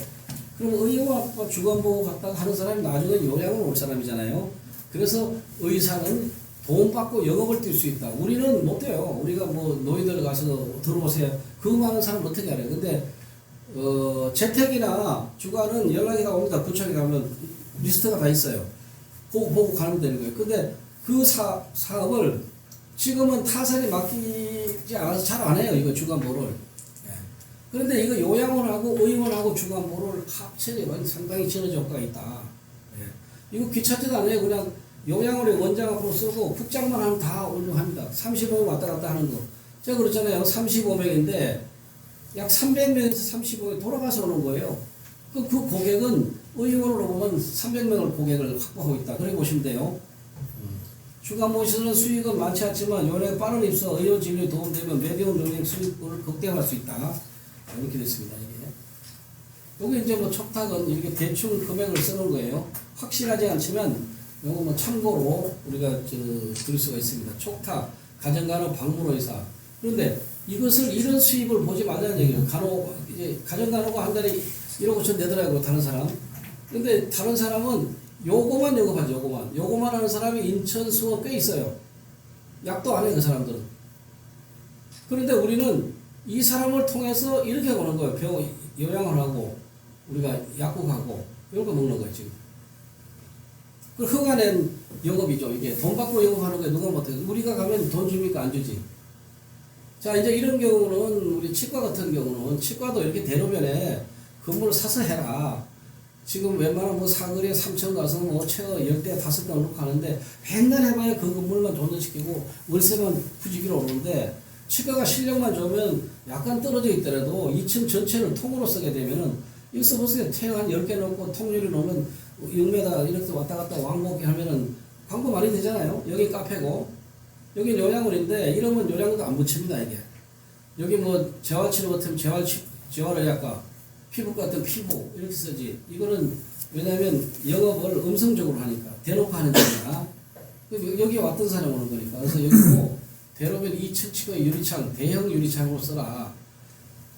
그럼 의원 주간보 갔다가 하는 사람이 나중에 요양을 올 사람이잖아요. 그래서 의사는 돈 받고 영업을 뛸 수 있다. 우리는 못 돼요. 우리가 뭐 노인들 가서 들어오세요. 그거 많은 사람 어떻게 알아요? 근데 재택이나 주간은 연락이 다 옵니다. 구청에 가면 리스트가 다 있어요. 그거 보고 가면 되는 거예요. 근데 그 사업을 지금은 타산이 맡기지 않아서 잘 안 해요. 이거 주간보를. 예. 그런데 이거 요양원하고 의원하고 주간보를 합체되면 상당히 시너지 효과가 있다. 예. 이거 귀찮지도 않아요. 그냥 요양원의 원장 앞으로 쓰고 국장만 하면 다 운영합니다. 35명 왔다 갔다 하는 거. 제가 그렇잖아요. 35명인데 약 300명에서 35명 돌아가서 오는 거예요. 그 고객은 의원으로 보면 300명을 고객을 확보하고 있다. 그렇게 보시면 돼요. 주간보시설은 수익은 많지 않지만 요령에 빠른 입소, 의료 진료에 도움되면 메디움 용액 수익을 극대화할 수 있다. 이렇게 됐습니다. 이게 이제 뭐 촉탁은 이렇게 대충 금액을 쓰는 거예요. 확실하지 않지만 요거 뭐 참고로 우리가 들을 수가 있습니다. 촉탁, 가정간호 방문의사. 그런데 이것을 이런 수입을 보지 말라는 얘기예요. 이제 가정간호가 한 달에 1억 5천 내더라고요, 다른 사람. 근데 다른 사람은 요거만 영업하죠, 요거만. 요거만 하는 사람이 인천, 수원 꽤 있어요. 약도 안 해요, 그 사람들은. 그런데 우리는 이 사람을 통해서 이렇게 보는 거예요. 병원 요양을 하고, 우리가 약국하고, 이런 거 먹는 거예요, 지금. 그 흥한엔 영업이죠, 이게. 돈 받고 영업하는 게 누가 못해요. 우리가 가면 돈 줍니까? 안 주지. 자, 이제 이런 경우는, 우리 치과 같은 경우는, 치과도 이렇게 대로변에 건물을 사서 해라. 지금 웬만한 뭐 사거리에 3천 가서 뭐 최고 10대 5대 놓고 하는데 맨날 해봐야 그 건물만 존재시키고 월세만 부지기로 오는데 치과가 실력만 좋으면 약간 떨어져 있더라도 2층 전체를 통으로 쓰게 되면은 여기서 보세요. 태양 한 10개 놓고 통유리 놓으면 6m 이렇게 왔다 갔다 왕복이 하면은 광고 많이 되잖아요. 여기 카페고 여기 요양원인데 이러면 요양원도 안 붙입니다. 이게 여기 뭐 재활치료 같은 재활의학과 피부과 같은 피부 이렇게 쓰지. 이거는 왜냐하면 영업을 음성적으로 하니까 대놓고 하는 거니까 여기 왔던 사람 오는 거니까. 그래서 여기 뭐 대로변 2층 치과 유리창 대형 유리창으로 써라.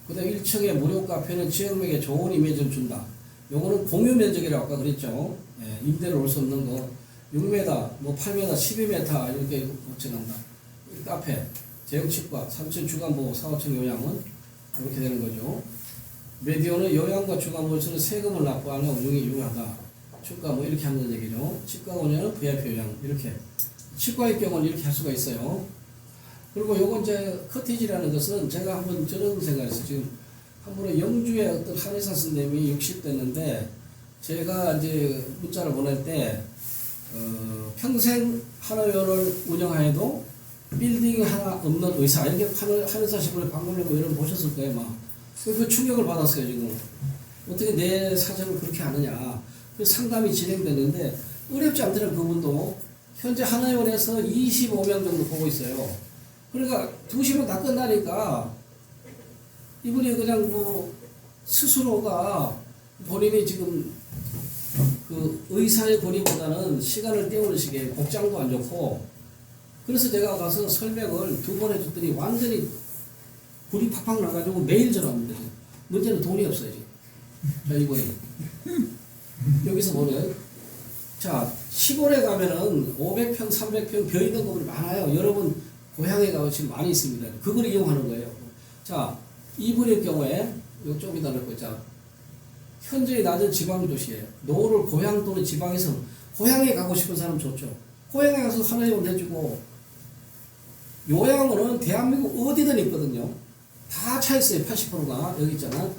그다음 1층에 무료 카페는 지역명에 좋은 이미지를 준다. 요거는 공유 면적이라고 아까 그랬죠. 예, 임대를 올 수 없는 거 6m, 뭐 8m, 12m 이렇게 고쳐간다. 카페, 제형치과, 3층 주간보호, 4, 5층 요양원 이렇게 되는 거죠. 메디오는 요양과 주간보호처럼 세금을 납부하는 운영이 유효하다. 치과 뭐 이렇게 하는 얘기죠. 치과 운영은 VIP 요양 이렇게. 치과의 경우는 이렇게 할 수가 있어요. 그리고 요건 이제 커티지라는 것은 제가 한번 저런 생각했어요. 지금 한 번에 영주에 어떤 한의사 선생님이 60됐는데 제가 이제 문자를 보낼 때 평생 한의원을 운영하여도 빌딩 하나 없는 의사 이렇게 한의사 신분에 방문하고 이런 보셨을 거예요. 막. 그 충격을 받았어요. 지금 어떻게 내 사정을 그렇게 아느냐. 그 상담이 진행됐는데 어렵지 않더라고요. 그분도 현재 한의원에서 25명 정도 보고 있어요. 그러니까 2시면 다 끝나니까 이분이 그냥 뭐 스스로가 본인이 지금 그 의사의 권위보다는 시간을 때우는 식의 복장도 안 좋고 그래서 제가 가서 설명을 2번 해줬더니 완전히 불이 팍팍 나가지고 매일 전화합니다. 문제는 돈이 없어요, 지금. 자, 이번에. 여기서 보면, 자, 시골에 가면은 500평, 300평 벼 있는 건물이 많아요. 여러분, 고향에 가면 지금 많이 있습니다. 그걸 이용하는 거예요. 자, 이분의 경우에, 이거 좀 이따 넣고, 자, 현저히 낮은 지방도시에, 노후를 고향 또는 지방에서, 고향에 가고 싶은 사람 좋죠. 고향에 가서 한의원 해주고, 요양원은 대한민국 어디든 있거든요. 다 차있어요. 80%가. 여기 있잖아.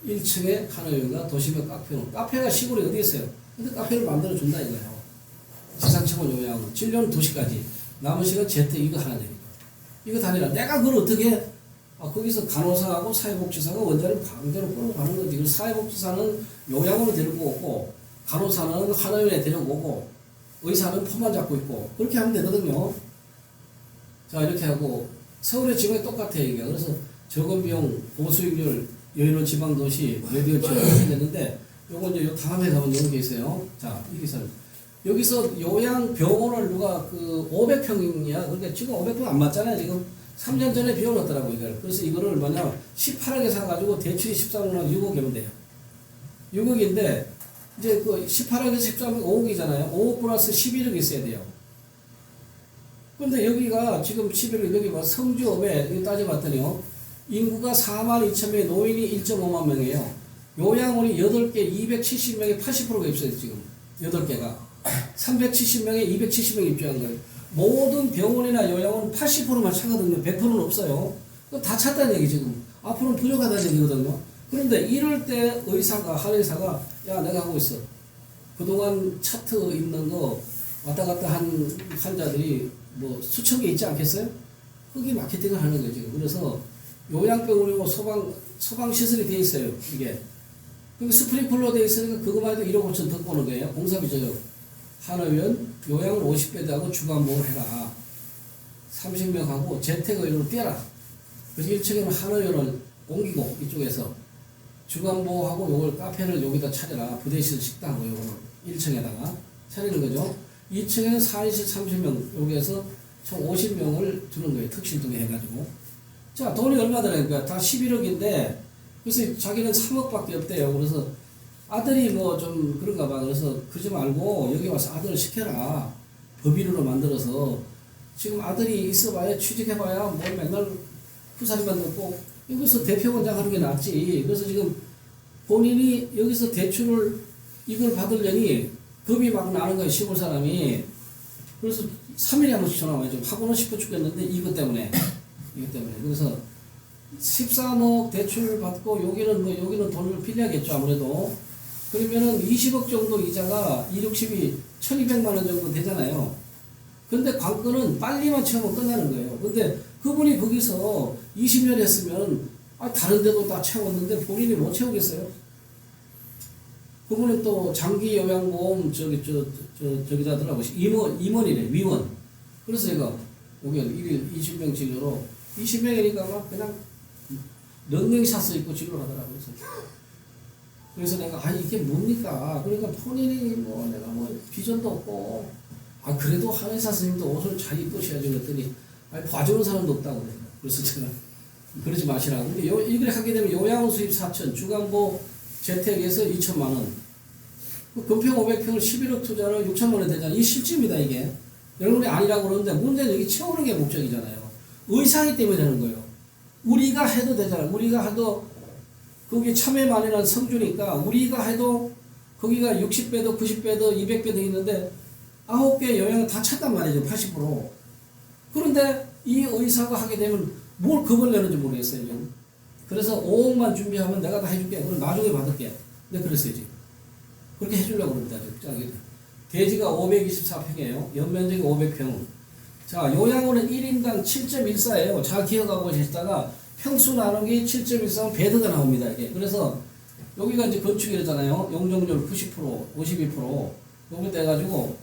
1층에 한의원과 도시명 카페로. 카페가 시골에 어디 있어요? 근데 카페를 만들어준다 이거예요. 지상층은 요양원. 진료는 2시까지. 남은 시간 재택 이거 하나 되니까. 이거 다니라. 내가 그걸 어떻게 해? 거기서 간호사하고 사회복지사가 원자를 강제로 끌고 가는 거지. 그래서 사회복지사는 요양원을 데리고 오고, 간호사는 한의원에 데리고 오고, 의사는 폰만 잡고 있고, 그렇게 하면 되거든요. 자, 이렇게 하고, 서울의 지방이 똑같아요, 이게. 그래서 적은 비용, 고수익률, 여유로운 지방도시, 레디오 지역 이렇게 되는데, 요거 이제 요 다음에 가면 이런 게 있어요. 자, 여기서 여기서 요양병원을 누가 500평이냐, 그러니까 지금 500평 안 맞잖아요. 지금 3년 전에 비워놨더라고요, 이걸. 그래서 이거를 얼마냐, 18억에 사가지고 대출이 13억이나 6억이면 돼요. 6억인데, 이제 18억에서 13억 5억이잖아요. 5억 플러스 11억이 있어야 돼요. 근데 여기가 지금 11억, 여기 봐, 성주읍에, 여기 따져봤더니요, 인구가 42,000명에 노인이 1.5만 명이에요. 요양원이 8개, 270명에 80%가 입소했어요, 지금. 8개가. 370명에 270명이 입주한 거예요. 모든 병원이나 요양원 80%만 차거든요. 100%는 없어요. 다 찼다는 얘기 지금. 앞으로는 부족하다는 얘기거든요. 그런데 이럴 때 의사가, 한의사가, 야, 내가 하고 있어. 그동안 차트 있는 거 왔다 갔다 한 환자들이 뭐 수천 개 있지 않겠어요? 거기 마케팅을 하는 거예요, 지금. 그래서 요양병원이고 소방시설이 돼 있어요, 이게. 그럼 스프링클러 돼 있으니까 그거만 해도 1억 5천 더 보는 거예요. 공사비 저요. 한의원 요양을 50배드 하고 주간보호를 해라. 30명 하고 재택의료로 뛰어라. 그래서 1층에는 한의원을 옮기고 이쪽에서 주간보호하고 요걸 카페를 여기다 차려라. 부대시설 식당하고 요거는 1층에다가 차리는 거죠. 2층에는 4인실 30명 여기에서 총 50명을 두는 거예요. 특실등에 해가지고. 자, 돈이 얼마 들어가니까 다 11억인데 그래서 자기는 3억밖에 없대요. 그래서 아들이 뭐 좀 그런가 봐. 그래서 그러지 말고 여기 와서 아들을 시켜라. 법인으로 만들어서. 지금 아들이 있어봐야 취직해봐야 뭐 맨날 후사리만 듣고 여기서 대표원장 하는 게 낫지. 그래서 지금 본인이 여기서 대출을 이걸 받으려니 겁이 막 나는 거예요. 시골 사람이. 그래서 3일에 한 번씩 전화 와요. 좀 하고는 싶어 죽겠는데 이것 때문에. 그래서 13억 대출을 받고 여기는 돈을 빌려야겠죠. 아무래도. 그러면은 20억 정도 이자가 2, 60이 1200만 원 정도 되잖아요. 근데 관건은 빨리만 채우면 끝나는 거예요. 근데 그분이 거기서 20년 했으면 다른 데도 다 채웠는데 본인이 못 채우겠어요? 그분은 또 장기 요양보험 저기다 들어가고 임원이래, 위원. 그래서 제가 여기 1일 20명 진료로 20명이니까 막 그냥 런닝샷을 입고 진료를 하더라고요. 그래서 내가 이게 뭡니까? 그러니까 본인이 뭐 내가 뭐 비전도 없고 그래도 한의사 선생님도 옷을 잘 입으셔야지 그랬더니 봐주는 사람도 없다고 그래요. 그래서 제가 그러지 마시라고. 근데 이걸 하게 되면 요양원 수입 4천, 주간보 재택에서 2천만 원. 금평 500평을 11억 투자로 6천만 원 되잖아요. 이게 실질입니다, 이게. 여러분이 아니라고 그러는데 문제는 여기 채우는 게 목적이잖아요. 의사이기 때문에 되는 거예요. 우리가 해도 되잖아요. 우리가 해도 거기 참외만이라는 성주니까 우리가 해도 거기가 60배도 90배도 200배도 있는데 9개 요양을 다 찼단 말이죠. 80%. 그런데 이 의사가 하게 되면 뭘 겁을 내는지 모르겠어요. 지금. 그래서 5억만 준비하면 내가 다 해줄게. 그럼 나중에 받을게. 근데 그랬어요. 지금. 그렇게 해주려고 그럽니다. 대지가 524평이에요. 연면적이 500평. 자, 요양원은 1인당 7.14예요. 잘 기억하고 계시다가 평수 나누기 7.14면 배드가 나옵니다. 이게. 그래서 여기가 이제 건축이잖아요. 용적률 90%, 52%. 여기 돼가지고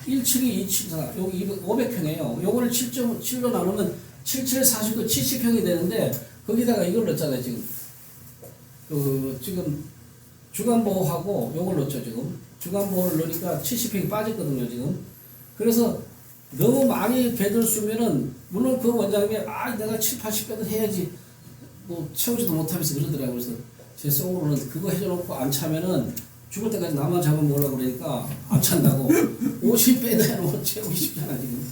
1층이 2층, 여기 500평이에요. 요거를 7.7로 나누면 77, 49, 70평이 되는데 거기다가 이걸 넣었잖아요. 지금 지금 주간보호하고 요걸 넣었죠. 지금 주간보호를 넣으니까 70평이 빠졌거든요. 지금. 그래서 너무 많이 배들 쓰면은 물론 그 원장님이 내가 7, 80배들 해야지 뭐 채우지도 못하면서 그러더라고요. 그래서 제 속으로는 그거 해줘놓고 안 차면은 죽을 때까지 나만 잡아먹으려고 그러니까 안 찬다고 50배도 해놓고 채우기 쉽잖아 지금.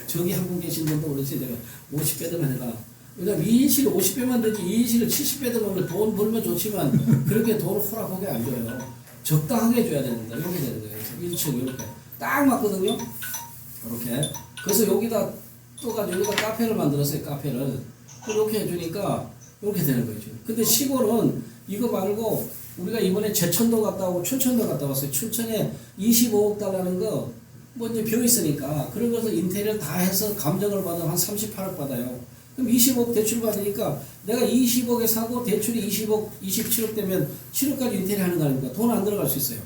저기 한 분 계신 분도 그렇지 내가 50배들만 해라. 왜냐면 2인실 50배만 되지 2인실을 70배들 먹으면 돈 벌면 좋지만 그렇게 돈을 호락하게 안 줘요. 적당하게 줘야 됩니다. 이렇게 되는 거예요. 그래서 1층 이렇게 딱 맞거든요. 이렇게. 그래서 여기다 또가지고 여기다 카페를 만들었어요. 카페를. 이렇게 해주니까 이렇게 되는 거예요. 지금. 근데 시골은 이거 말고 우리가 이번에 제천도 갔다 오고 춘천도 갔다 왔어요. 춘천에 25억 달라는 거 뭐 이제 비어 있으니까 그런 것을 인테리어 다 해서 감정을 받으면 한 38억 받아요. 그럼 20억 대출 받으니까 내가 20억에 사고 대출이 20억, 27억 되면 7억까지 인테리어 하는 거 아닙니까? 돈 안 들어갈 수 있어요.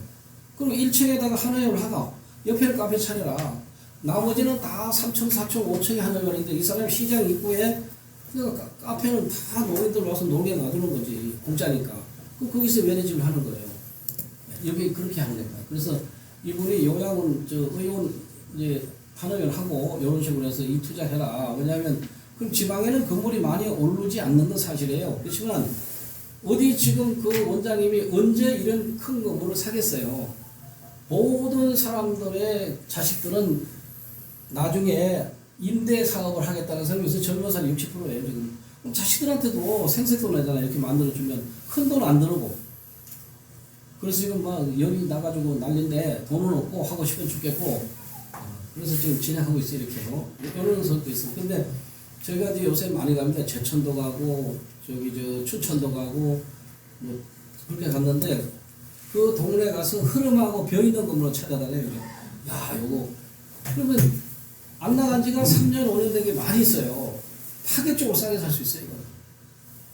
그럼 1층에다가 한의원을 하고 옆에는 카페 차려라. 나머지는 다 3층, 4층, 5층에 한의원인데 이 사람이 시장 입구에 그러니까 카페는 다 노인들 와서 놀게 놔두는 거지. 공짜니까. 그럼 거기서 매니징을 하는 거예요. 여기 그렇게 하는 겁니다. 그래서 이분이 요양은 저 의원 이제 한의원 하고 이런 식으로 해서 이 투자해라. 왜냐하면 그럼 지방에는 건물이 많이 오르지 않는 건 사실이에요. 그렇지만 어디 지금 그 원장님이 언제 이런 큰 건물을 사겠어요. 모든 사람들의 자식들은 나중에 임대 사업을 하겠다는 사람이 요새 젊은 사람이 60%예요 지금. 그럼 자식들한테도 생색돈 내잖아요. 이렇게 만들어주면 큰 돈 안 들어고. 그래서 지금 막 여기 나가지고 난리인데 돈은 없고 하고 싶으면 죽겠고. 그래서 지금 진행하고 있어요 이렇게요. 이런 선도 있어요. 근데 저희가 이제 요새 많이 갑니다. 제천도 가고 저기 저 춘천도 가고 뭐 그렇게 갔는데 그 동네 가서 흐름하고 벼 있는 건물로 찾아다녀요. 야 요거 그러면 안 나간 지가 3년 5년 된 게 많이 있어요. 파격적으로 싸게 살 수 있어요 이거.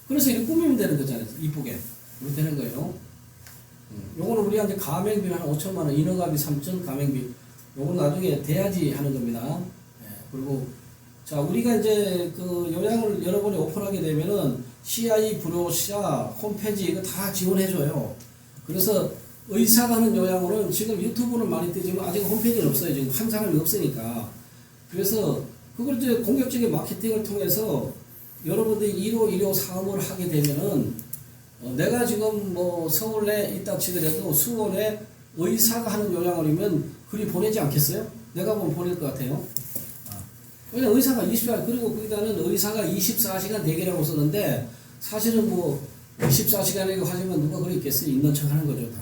그래서 이렇게 꾸미면 되는 거잖아요. 이쁘게 그렇게 되는 거예요. 요거는 우리한테 가맹비 한 5천만 원, 인허가비 3천, 가맹비 요건 나중에 돼야지 하는 겁니다. 그리고 자 우리가 이제 그 요양을 여러분이 오픈하게 되면은 CI 브로셔 홈페이지 이거 다 지원해줘요. 그래서 의사가 하는 요양으로는 지금 유튜브는 많이 뜨지만 아직 홈페이지는 없어요. 지금 한 사람이 없으니까. 그래서 그걸 이제 공격적인 마케팅을 통해서 여러분들이 1호 사업을 하게 되면은 내가 지금 뭐 서울에 있다 치더라도 수원에 의사가 하는 요양원이면 그리 보내지 않겠어요? 내가 보면 보낼 것 같아요. 왜냐면 의사가 24시간 그리고 거기다는 의사가 24시간 대기라고 쓰는데 사실은 뭐 24시간이라고 하지만 누가 그리 있겠어요? 있는 척 하는 거죠 다.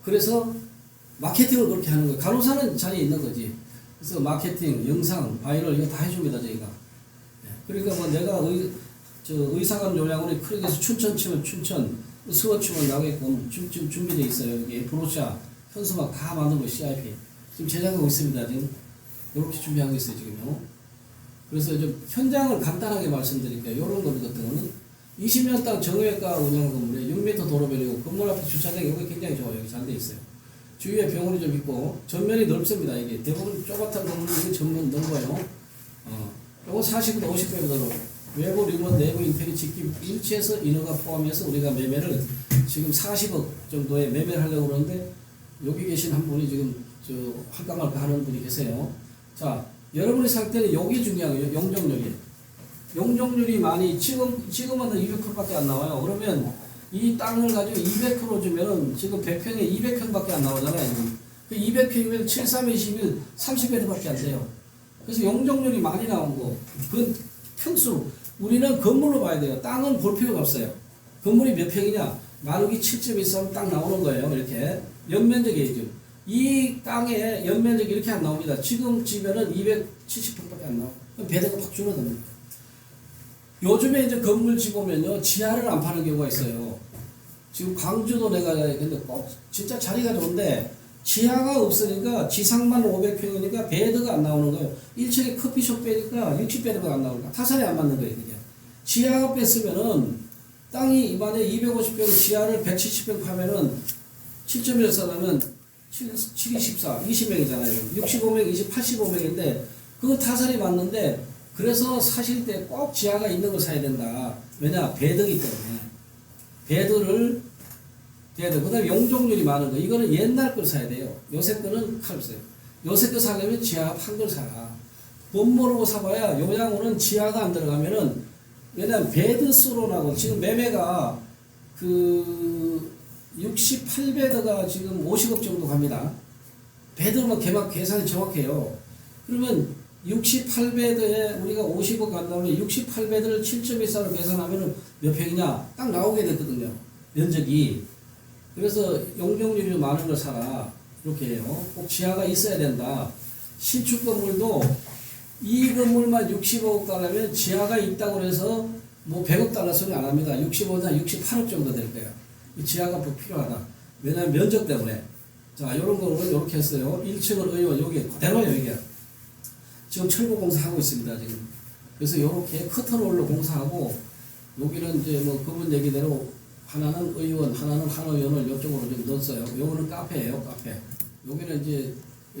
그래서 마케팅을 그렇게 하는 거예요. 간호사는 자리에 있는 거지. 그래서 마케팅, 영상, 바이럴 이거 다 해줍니다 저희가. 그러니까 뭐 내가 의사관 요양원에 크게 해서 춘천 치면 춘천, 수원 치면 나오게끔 지금 준비되어 있어요. 여기 브로셔, 현수막 다 만들고 CIP 지금 제작하고 있습니다. 지금 이렇게 준비하고 있어요 지금요. 그래서 좀 현장을 간단하게 말씀드릴게요. 이런 것 같은 거는 20년 땅 정형외과 운영 건물에 6m 도로변이고 건물 앞에 주차장이 여기 굉장히 좋아요. 여기 잘 돼 있어요. 주위에 병원이 좀 있고 전면이 넓습니다. 이게 대부분 쪼같은 건물 이게 전면 넓어요. 요거 40부터 50배보다도 외부 리모트 내부 인테리어 짓기 일치해서 인허가 포함해서 우리가 매매를 지금 40억 정도에 매매를 하려고 그러는데 여기 계신 한 분이 지금 저 할까 말까 하는 분이 계세요. 자, 여러분이 살 때는 여기 중요한 거예요. 용적률이. 용적률이 많이 지금은 200%밖에 안 나와요. 그러면 이 땅을 가지고 200% 주면은 지금 100평에 200평밖에 안 나오잖아요. 그 200평이면 7, 3, 21, 30배밖에 안 돼요. 그래서 용적률이 많이 나온 거. 그 평수. 우리는 건물로 봐야 돼요. 땅은 볼 필요가 없어요. 건물이 몇 평이냐? 나누기 7.23 딱 나오는 거예요. 이렇게. 연면적이에요. 이 땅에 연면적이 이렇게 안 나옵니다. 지금 지면은 270평밖에 안 나와요. 그럼 배대가 확 줄어듭니다. 요즘에 이제 건물 지보면요, 지하를 안 파는 경우가 있어요. 지금 광주도 내가, 근데 꼭 진짜 자리가 좋은데, 지하가 없으니까 지상만 500평이니까 베드가 안 나오는 거예요. 1층에 커피숍 빼니까 60베드가 안 나오니까 타산이 안 맞는 거예요, 그게. 지하가 뺐으면은, 땅이 만약에 250평 지하를 170평 파면은, 7.1 싸면 7, 14, 20명이잖아요. 65명, 85명인데, 그건 타산이 맞는데, 그래서 사실 때 꼭 지하가 있는 걸 사야 된다. 왜냐? 배드기 때문에. 배드를, 그 다음에 용적률이 많은 거. 이거는 옛날 걸 사야 돼요. 요새 거는 칼 써요. 요새 거 사려면 지하 한 걸 사라. 못 모르고 사봐야 요양원은 지하가 안 들어가면은, 왜냐면 배드 수로나고 지금 매매가 그 68배드가 지금 50억 정도 갑니다. 배드만 개막 계산이 정확해요. 그러면 68배드에 우리가 50억 간다면 68배드를 7.24로 계산하면 몇 평이냐? 딱 나오게 되거든요. 면적이. 그래서 용적률이 많은 걸 사라. 이렇게 해요. 꼭 지하가 있어야 된다. 신축 건물도 이 건물만 60억 달러면 지하가 있다고 해서 뭐 100억 달러 소리 안 합니다. 65나 68억 정도 될 거예요. 지하가 꼭 필요하다. 왜냐하면 면적 때문에. 자, 이런 거를 이렇게 했어요. 1층을 의원, 여기 그대로요, 이게. 지금 철거 공사하고 있습니다, 지금. 그래서 이렇게 커튼홀로 공사하고, 여기는 이제 뭐 그분 얘기대로 하나는 의원, 하나는 한의원을 이쪽으로 좀 넣었어요. 요거는 카페예요, 카페. 여기는 이제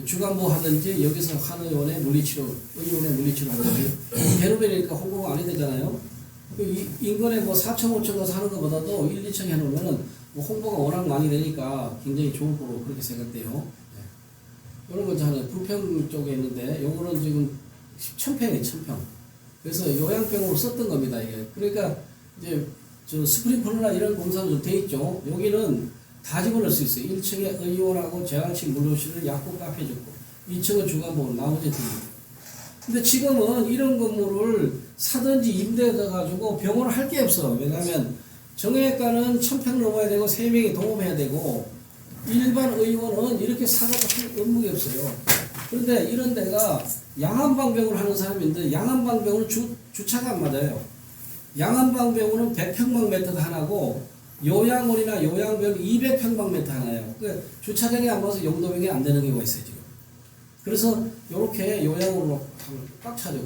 주간부 하든지 여기서 한의원에 물리치료, 의원에 물리치료 하든지. 대로변이니까 홍보가 안 해야 되잖아요. 인근에 뭐 4층, 5층 가서 하는 것보다도 1, 2층 해놓으면은 뭐 홍보가 워낙 많이 되니까 굉장히 좋을 거로 그렇게 생각돼요. 이런 거 있잖아요. 부평 쪽에 있는데, 요거는 지금 1000평이에요, 1000평. 그래서 요양병으로 썼던 겁니다, 이게. 그러니까, 이제, 스프링클러나 이런 공사는 좀 돼 있죠. 여기는 다 집어넣을 수 있어요. 1층에 의원하고 재활식 물류실을 약국 카페 줬고, 2층은 주간보험, 나머지 드립니다. 근데 지금은 이런 건물을 사든지 임대해가지고 병원을 할 게 없어. 왜냐하면 정형외과는 1000평 넘어야 되고 3명이 동업해야 되고 일반 의원은 이렇게 사가도 할 의무가 없어요. 그런데 이런 데가 양한방병을 하는 사람인데 양한방병은 주차가 안 맞아요. 양한방병원은 100평방미터 하나고 요양원이나 요양병원 200평방미터 하나예요. 그 주차장이 안 맞아서 용도병이 안 되는 경우가 있어요, 지금. 그래서 이렇게 요양원으로 꽉 차죠.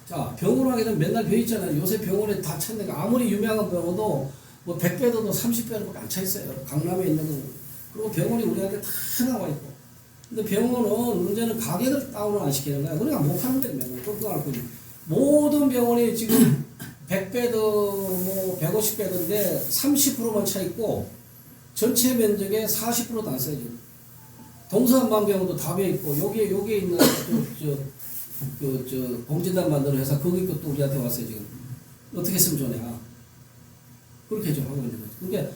자, 병원 하게 되면 맨날 벼 있잖아요. 요새 병원에 다 찼는데 아무리 유명한 병원도 뭐 100배도 30배도 안 차 있어요. 강남에 있는 거. 그리고 병원이 우리한테 다 나와 있고. 근데 병원은 문제는 가격을 다운을 안 시키는 거야. 그러니까 못 하는 거예요. 맨날 끙끙 앓고. 모든 병원이 지금 100배도 뭐 150배도인데 30%만 차 있고 전체 면적의 40%도 안 써요. 지금. 동서안방병원도 다 배 있고 여기에 있는 봉진단 만드는 회사 거기 것도 우리한테 왔어요. 지금 어떻게 했으면 좋냐 그렇게 좀 하고 있는 거죠. 그러니까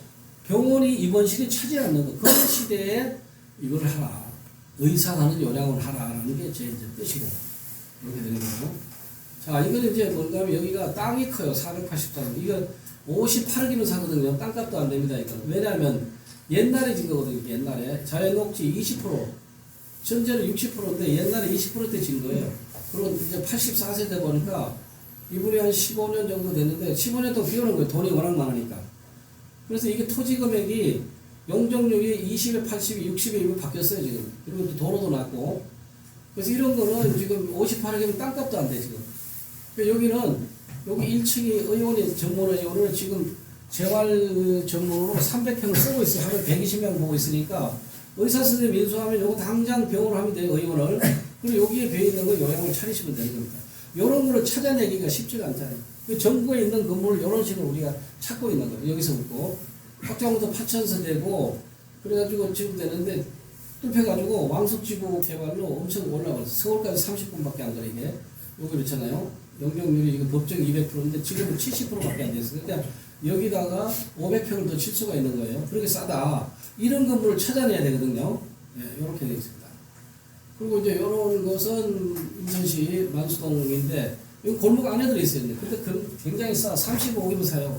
병원이 입원실이 차지 않는 거. 그런 시대에 이걸 하라. 의사가 하는 요양을 하라라는 게 제 이제 뜻이고 이렇게 되는 거고. 자, 이거는 이제 뭔가 하면 여기가 땅이 커요. 484. 이거 58억이면 사거든요. 땅값도 안 됩니다. 이거. 왜냐하면 옛날에 진 거거든요. 옛날에 자연녹지 20%, 현재는 60%인데 옛날에 20%대 진 거예요. 그리고 이제 84세 돼 보니까 이분이 한 15년 정도 됐는데 15년 동안 비오는 거예요. 돈이 워낙 많으니까. 그래서 이게 토지 금액이 용적률이 20에 80에 60에 이거 바뀌었어요 지금. 그리고 또 도로도 났고. 그래서 이런 거는 지금 58억이면 땅값도 안 돼 지금. 그러니까 여기는 여기 1층이 의원이 전문 의원을 지금 재활 전문으로 300평을 쓰고 있어요. 하루에 120명 보고 있으니까 의사 선생님 인수하면 요거 당장 병원을 하면 돼요. 의원을. 그리고 여기에 배어 있는 거 요양을 차리시면 되는 겁니다. 요런 거를 찾아내기가 쉽지가 않잖아요. 그 전국에 있는 건물을 이런 식으로 우리가 찾고 있는 거예요. 여기서부터 확장부터 파천서 되고 그래가지고 지금 되는데 뚫혀가지고 왕숙지구 개발로 엄청 올라가서 서울까지 30분밖에 안 걸리게 여기 그렇잖아요. 용적률이 지금 법정 200%인데 지금은 70%밖에 안 됐어요. 그러니까 여기다가 500평을 더 칠 수가 있는 거예요. 그렇게 싸다. 이런 건물을 찾아내야 되거든요. 네, 이렇게 되어 있습니다. 그리고 이제 이런 것은 인천시 만수동인데 여기 골목 안에 들어있어요. 근데 굉장히 싸. 35억이면 사요.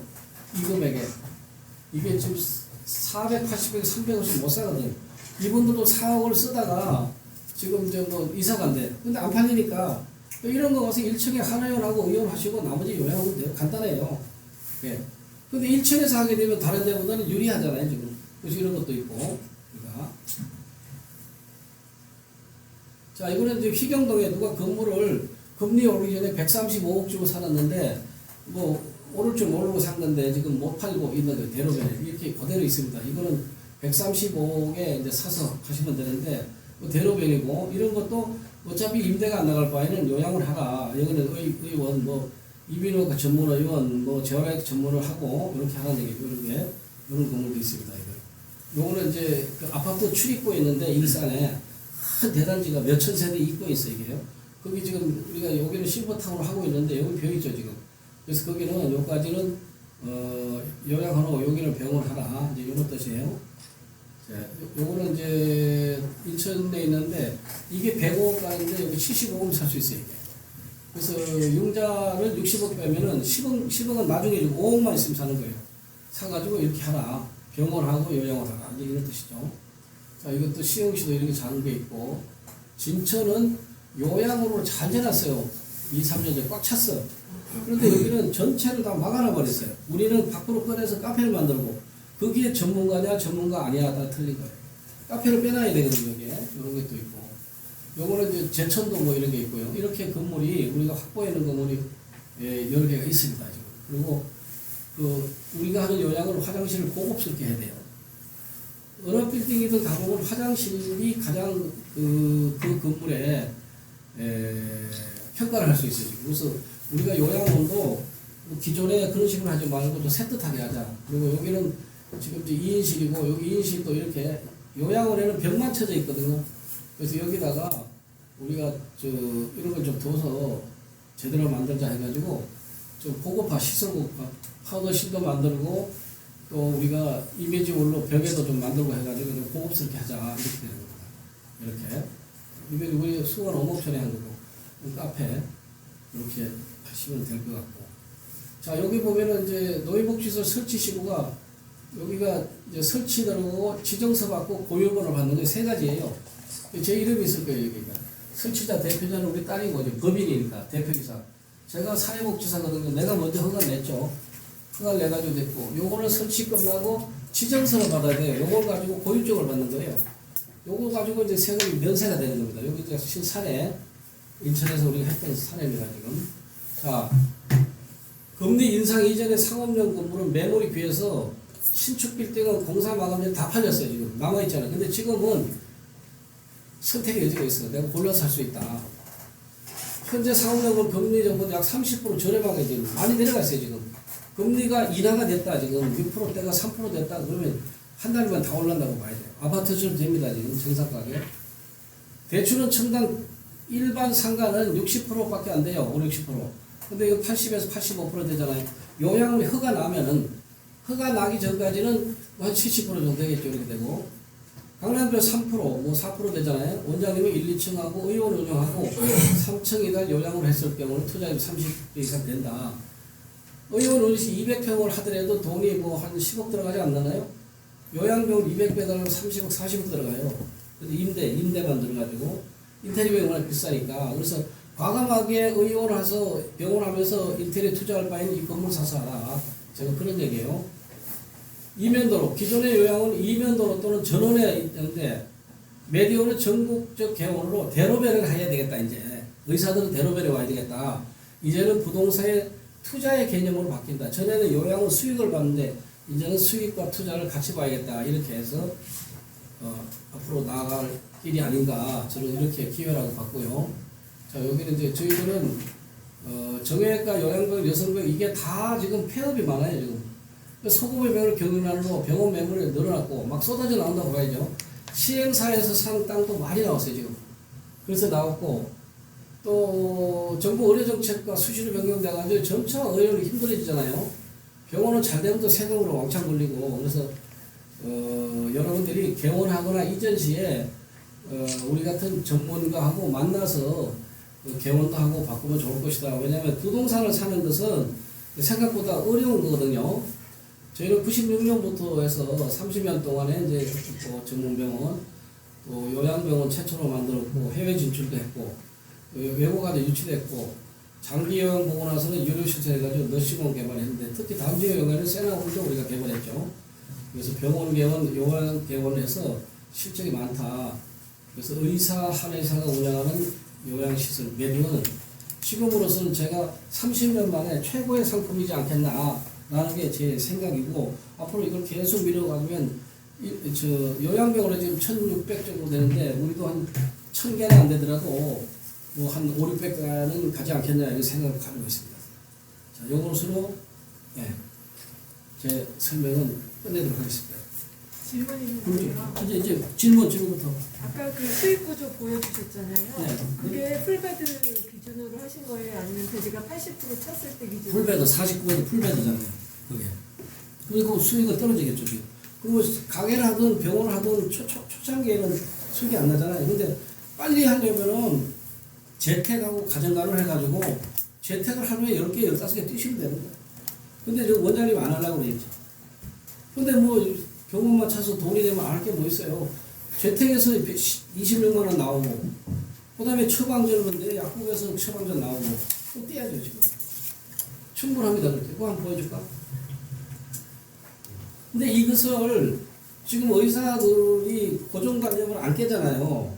이 금액에. 이게 지금 480에 350못 사거든. 이분들도 4억을 쓰다가 지금 이제 뭐 이사 간대. 근데 안 팔리니까 이런 거 와서 1층에 한의원하고 의원하시고 나머지 요양하면 돼요. 간단해요. 예. 근데 1층에서 하게 되면 다른 데보다는 유리하잖아요, 지금. 그래서 이런 것도 있고. 그러니까. 자, 이거는 이제 휘경동에 누가 건물을 금리 오르기 전에 135억 주고 사놨는데, 뭐, 오를 줄 모르고 산 건데, 지금 못 팔고 있는 거 대로변에 이렇게 그대로 있습니다. 이거는 135억에 이제 사서 하시면 되는데, 뭐 대로변이고, 이런 것도 어차피 임대가 안 나갈 바에는 요양을 하라. 여기는 의원, 뭐, 이비인후과 전문 의원, 뭐, 재활학 전문을 하고, 이렇게 하라는 얘기죠. 이런 건물도 있습니다. 이거. 요거는 이제 그 아파트 출입구에 있는데, 일산에 큰 대단지가 몇천 세대 있고 있어요, 이게요. 거기 지금 우리가 여기는 실버타운을 하고 있는데, 여기 벼있죠, 지금. 그래서 거기는 여기까지는, 요양하고 여기는 병원을 하라. 이제 이런 뜻이에요. 자, 요거는 이제 인천에 있는데, 이게 105억가인데, 여기 75억 살 수 있어요, 이게. 그래서 융자를 60억 빼면은 10억은 나중에 5억만 있으면 사는 거예요. 사가지고 이렇게 하라. 병원하고 요양을 하라. 이제 이런 뜻이죠. 자, 이것도 시흥시도 이렇게 자는 게 있고, 진천은 요양으로 잘 해놨어요. 2, 3년 전에 꽉 찼어. 그런데 여기는 전체를 다 막아놔 버렸어요. 우리는 밖으로 꺼내서 카페를 만들고, 거기에 전문가냐, 전문가 아니야, 다 틀린 거예요. 카페를 빼놔야 되거든요, 여기에. 이런 것도 있고. 요거는 이제 제천도 뭐 이런 게 있고요. 이렇게 건물이, 우리가 확보해 놓은 건물이 여러 개가 있습니다, 지금. 그리고, 우리가 하는 요양은 화장실을 고급스럽게 해야 돼요. 어느 빌딩이든 가보면 화장실이 가장 그 건물에 평가를 할 수 있어요. 그래서 우리가 요양원도 기존에 그런 식으로 하지 말고 좀 새뜻하게 하자. 그리고 여기는 지금 이제 2인실이고 여기 2인실도 이렇게 요양원에는 벽만 쳐져 있거든요. 그래서 여기다가 우리가 이런 걸 좀 둬서 제대로 만들자 해가지고 좀 고급화 시설고급화 파우더실도 만들고 또 우리가 이미지 올로 벽에도 좀 만들고 해가지고 좀 고급스럽게 하자 이렇게 되는 겁니다. 이렇게 이게 우리 수원 어목천에 한 거고 카페 이렇게 하시면 될 것 같고 자 여기 보면은 이제 노인복지시설 설치 시구가 여기가 이제 설치 들어오고 지정서 받고 고유번호 받는 게 세 가지예요. 제 이름이 있을 거예요 여기가. 설치자 대표자는 우리 딸이고 이제 법인이니까 대표이사. 제가 사회복지사거든요. 내가 먼저 허가 냈죠. 허가 내가지고 됐고 요거는 설치 끝나고 지정서를 받아야 돼요. 요걸 가지고 고유증을 받는 거예요. 요거 가지고 이제 세금이 면세가 되는 겁니다. 여기 이제 신사례 인천에서 우리가 했던 사례입니다 지금. 자 금리 인상 이전에 상업용 건물은 매물이 귀해서 신축 빌딩은 공사 마감전 다 팔렸어요 지금 남아있잖아요. 근데 지금은 선택의 여지가 있어요. 내가 골라서 살 수 있다. 현재 상업용은 금리 정도 약 30% 저렴하게 지금 많이 내려갔어요 지금. 금리가 인하가 됐다 지금 6%대가 3% 됐다 그러면 한 달만 다 올란다고 봐야 돼요. 아파트처럼 됩니다 지금 정상가격. 대출은 청당 일반 상가는 60%밖에 안 돼요. 5, 60%. 근데 이거 80에서 85% 되잖아요. 요양이 허가 나면은 허가 나기 전까지는 한 70% 정도 되겠죠. 이렇게 되고 강남도 3%, 뭐 4% 되잖아요. 원장님은 1, 2층하고 의원 운영하고 3층이다 요양을 했을 경우는 투자율 30% 이상 된다. 의원 운영이 200평을 하더라도 돈이 뭐 한 10억 들어가지 않나요? 요양병원 200배 들어가면 30억, 40억 들어가요. 그래서 임대만 들어가지고 인테리어 비용이 워낙 비싸니까. 그래서 과감하게 의원을 해서 병원 하면서 인테리어 투자할 바에는 이 건물 사서 하라. 제가 그런 얘기예요. 이면도로, 기존의 요양은 이면도로 또는 전원에 있는데 메디오는 전국적 개원으로 대로변을 해야 되겠다 이제. 의사들은 대로변에 와야 되겠다. 이제는 부동산의 투자의 개념으로 바뀐다. 전에는 요양은 수익을 받는데 이제는 수익과 투자를 같이 봐야겠다. 이렇게 해서 앞으로 나아갈 길이 아닌가 저는 이렇게 기회라고 봤고요. 자 여기는 이제 저희들은 정형외과, 요양병, 여성병 이게 다 지금 폐업이 많아요 지금. 소급의 매물 경영난으로 병원 매물이 늘어났고 막 쏟아져 나온다고 봐야죠. 시행사에서 산 땅도 많이 나왔어요 지금. 그래서 나왔고 또 정부 의료정책과 수시로 변경돼가지고 점차 의료는 힘들어지잖아요. 병원은 잘 되면 또 세금으로 왕창 걸리고 그래서 여러분들이 개원하거나 이전 시에 우리 같은 전문가하고 만나서 개원도 하고 바꾸면 좋을 것이다. 왜냐하면 부동산을 사는 것은 생각보다 어려운 거거든요. 저희는 96년부터 해서 30년 동안에 이제 전문병원, 또 요양병원 최초로 만들었고 해외 진출도 했고 외국까지 유치됐고 장기 요양 보고 나서는 유료시설 해가지고 너시공 개발했는데 특히 담지역 요양은 세나홀도 우리가 개발했죠. 그래서 병원 개원, 요양 개원을 해서 실적이 많다. 그래서 의사 한 의사가 운영하는 요양시설 매비는 지금으로서는 제가 30년 만에 최고의 상품이지 않겠나 라는 게 제 생각이고 앞으로 이걸 계속 밀어가면 요양병원은 지금 1600 정도 되는데 우리도 한 1000개는 안 되더라도 뭐 한 5, 600개는 가지 않겠냐 이런 생각을 가지고 있습니다. 자, 요것으로 제 설명은 끝내도록 하겠습니다. 질문이 있는데요. 이제 질문부터. 아까 그 수익 구조 보여주셨잖아요. 네. 그게 풀베드 기준으로 하신 거예요? 아니면 베드가 80% 찼을 때 기준으로? 풀베드 49베드 풀베드잖아요. 그게. 그리고 수익은 떨어지겠죠. 지금. 그리고 가게를 하든 병원을 하든 초창기에는 수익이 안 나잖아요. 근데 빨리 하려면은 재택하고 가정간을 해가지고 재택을 하루에 10개, 15개 뛰시면 되는 거예요. 근데 저 원장님 안 하려고 그랬죠. 근데 뭐 병원만 차서 돈이 되면 안 할 게 뭐 있어요. 재택에서 26만 원 나오고 그 다음에 처방전인데 약국에서 처방전 나오고 또 떼야죠 지금. 충분합니다. 그렇게. 그거 한번 보여줄까? 근데 이것을 지금 의사들이 고정관념을 안 깨잖아요.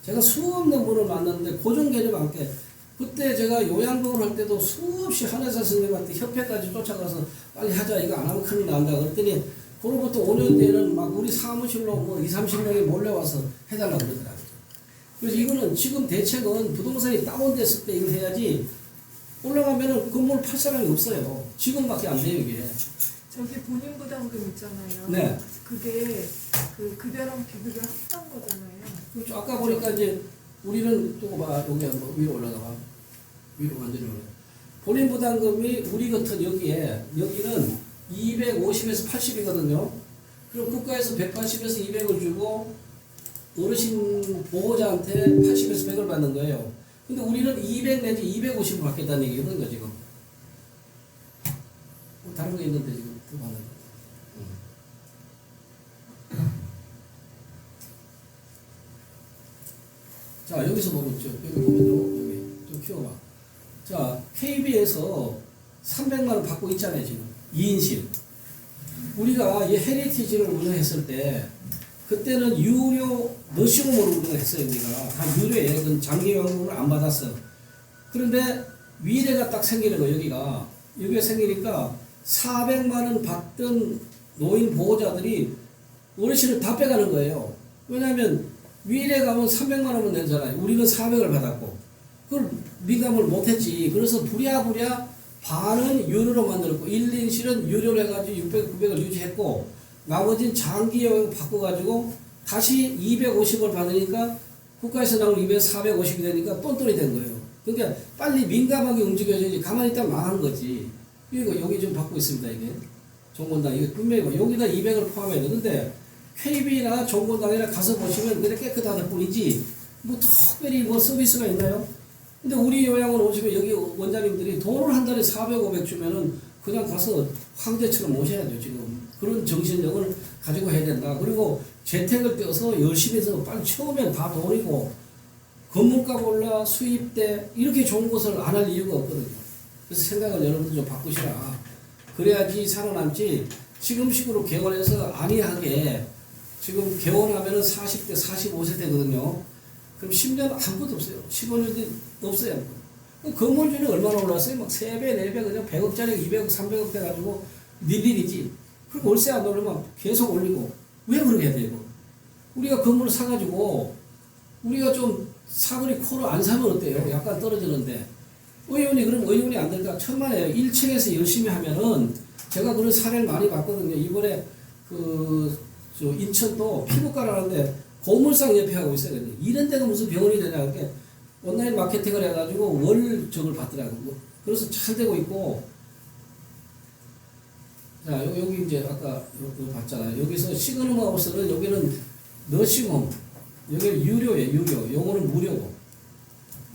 제가 수없는 분을 만났는데 고정개념 안 깨. 그때 제가 요양병원 할 때도 수없이 한의사 선생님한테 협회까지 쫓아가서 빨리 하자 이거 안 하면 큰일 난다 그랬더니 그로부터 5년 뒤에는 막 우리 사무실로 뭐 20, 30명이 몰려와서 해달라고 그러더라고요. 그래서 이거는 지금 대책은 부동산이 다운됐을 때 이걸 해야지 올라가면은 건물 팔 사람이 없어요. 지금밖에 안 돼요 이게. 저기 본인 부담금 있잖아요. 네. 그게 그 급여랑 비급여 합한 거잖아요. 그렇죠. 아까 보니까 이제 우리는 또 봐, 여기 한번 위로 올라가 봐. 위로 완전히 올라. 본인 부담금이 우리 같은 여기는 250에서 80이거든요. 그럼 국가에서 180에서 200을 주고 어르신 보호자한테 80에서 100을 받는 거예요. 근데 우리는 200 내지 250을 받겠다는 얘기거든요, 지금. 다른 거 있는데 지금 더 받는 거. 자, 여기서 보면 있죠. 여기 보면요. 여기 좀 키워봐. 자, KB에서 300만 원 받고 있잖아요, 지금. 2인실. 우리가 이 헤리티지를 운영했을 때, 그때는 유료 너시홈으로 운영했어요, 우리가. 다 유료에, 그건 장기요양금을 안 받았어. 그런데 위례가 딱 생기는 거예요, 여기가. 여기가 생기니까 400만 원 받던 노인 보호자들이 어르신을 다 빼가는 거예요. 왜냐하면 위례 가면 300만 원은 내잖아요. 우리는 400을 받았고. 그걸 민감을 못했지. 그래서 부랴부랴 반은 유료로 만들었고 1, 2인실은 유료로 해가지고 600, 900을 유지했고 나머지는 장기요양 바꿔가지고 다시 250을 받으니까 국가에서 나온 200, 450이 되니까 똔똔이 된 거예요. 그러니까 빨리 민감하게 움직여야지. 가만히 있다가 망한 거지. 이거 여기 좀 받고 있습니다, 이게. 종건당. 이게 분명히 여기다 200을 포함해야 되는데 KB나 종건당이나 가서 보시면 그냥 깨끗하다 뿐이지 뭐 특별히 뭐 서비스가 있나요? 근데 우리 요양원 오시면 여기 원장님들이 돈을 한 달에 400, 500 주면은 그냥 가서 황제처럼 모셔야죠, 지금. 그런 정신력을 가지고 해야 된다. 그리고 재택을 떼어서 열심히 해서 빨리 채우면 다 돈이고 건물값 올라 수입대 이렇게 좋은 곳을 안 할 이유가 없거든요. 그래서 생각을 여러분들 좀 바꾸시라. 그래야지 살아남지. 지금식으로 개원해서 안이하게 지금 개원하면은 40대, 45세대거든요. 그럼 10년 아무것도 없어요. 15년 뒤 없어요. 건물주는 얼마나 올랐어요? 막 3배, 4배, 그냥 100억짜리 200억, 300억 돼가지고 일일이지. 그리고 월세 안 오르면 계속 올리고. 왜 그렇게 해야 되고? 우리가 건물을 사가지고 우리가 좀 사거리 코로 안 사면 어때요? 약간 떨어지는데. 의원이 그럼 의원이 안 될까? 천만에 1층에서 열심히 하면은 제가 그런 사례를 많이 봤거든요. 이번에 저 인천도 피부과라는데 고물상 옆에 하고 있어요. 이런 데가 무슨 병원이 되냐. 이렇게 온라인 마케팅을 해가지고 월적을 받더라고요. 그래서 잘 되고 있고. 자, 여기 이제 아까 요 봤잖아요. 여기서 시그널하우스는 여기는 너싱홈. 여기는 유료예요, 유료. 요거는 무료고.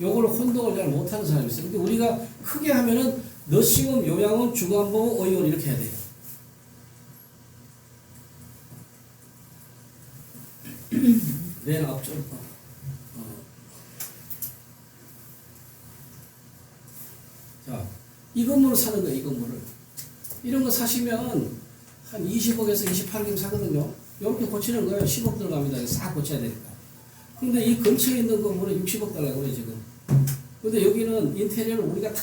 요거를 혼동을 잘 못하는 사람이 있어요. 근데 우리가 크게 하면은 너싱홈, 요양원, 중환보호, 의원 이렇게 해야 돼요. 맨 앞쪽. 자, 이 건물을 사는 거예요, 이 건물을. 이런 거 사시면 한 20억에서 28억이면 사거든요. 이렇게 고치는 거예요. 10억 들어갑니다. 싹 고쳐야 되니까. 근데 이 근처에 있는 건물은 60억 달라고 그래, 지금. 근데 여기는 인테리어를 우리가 다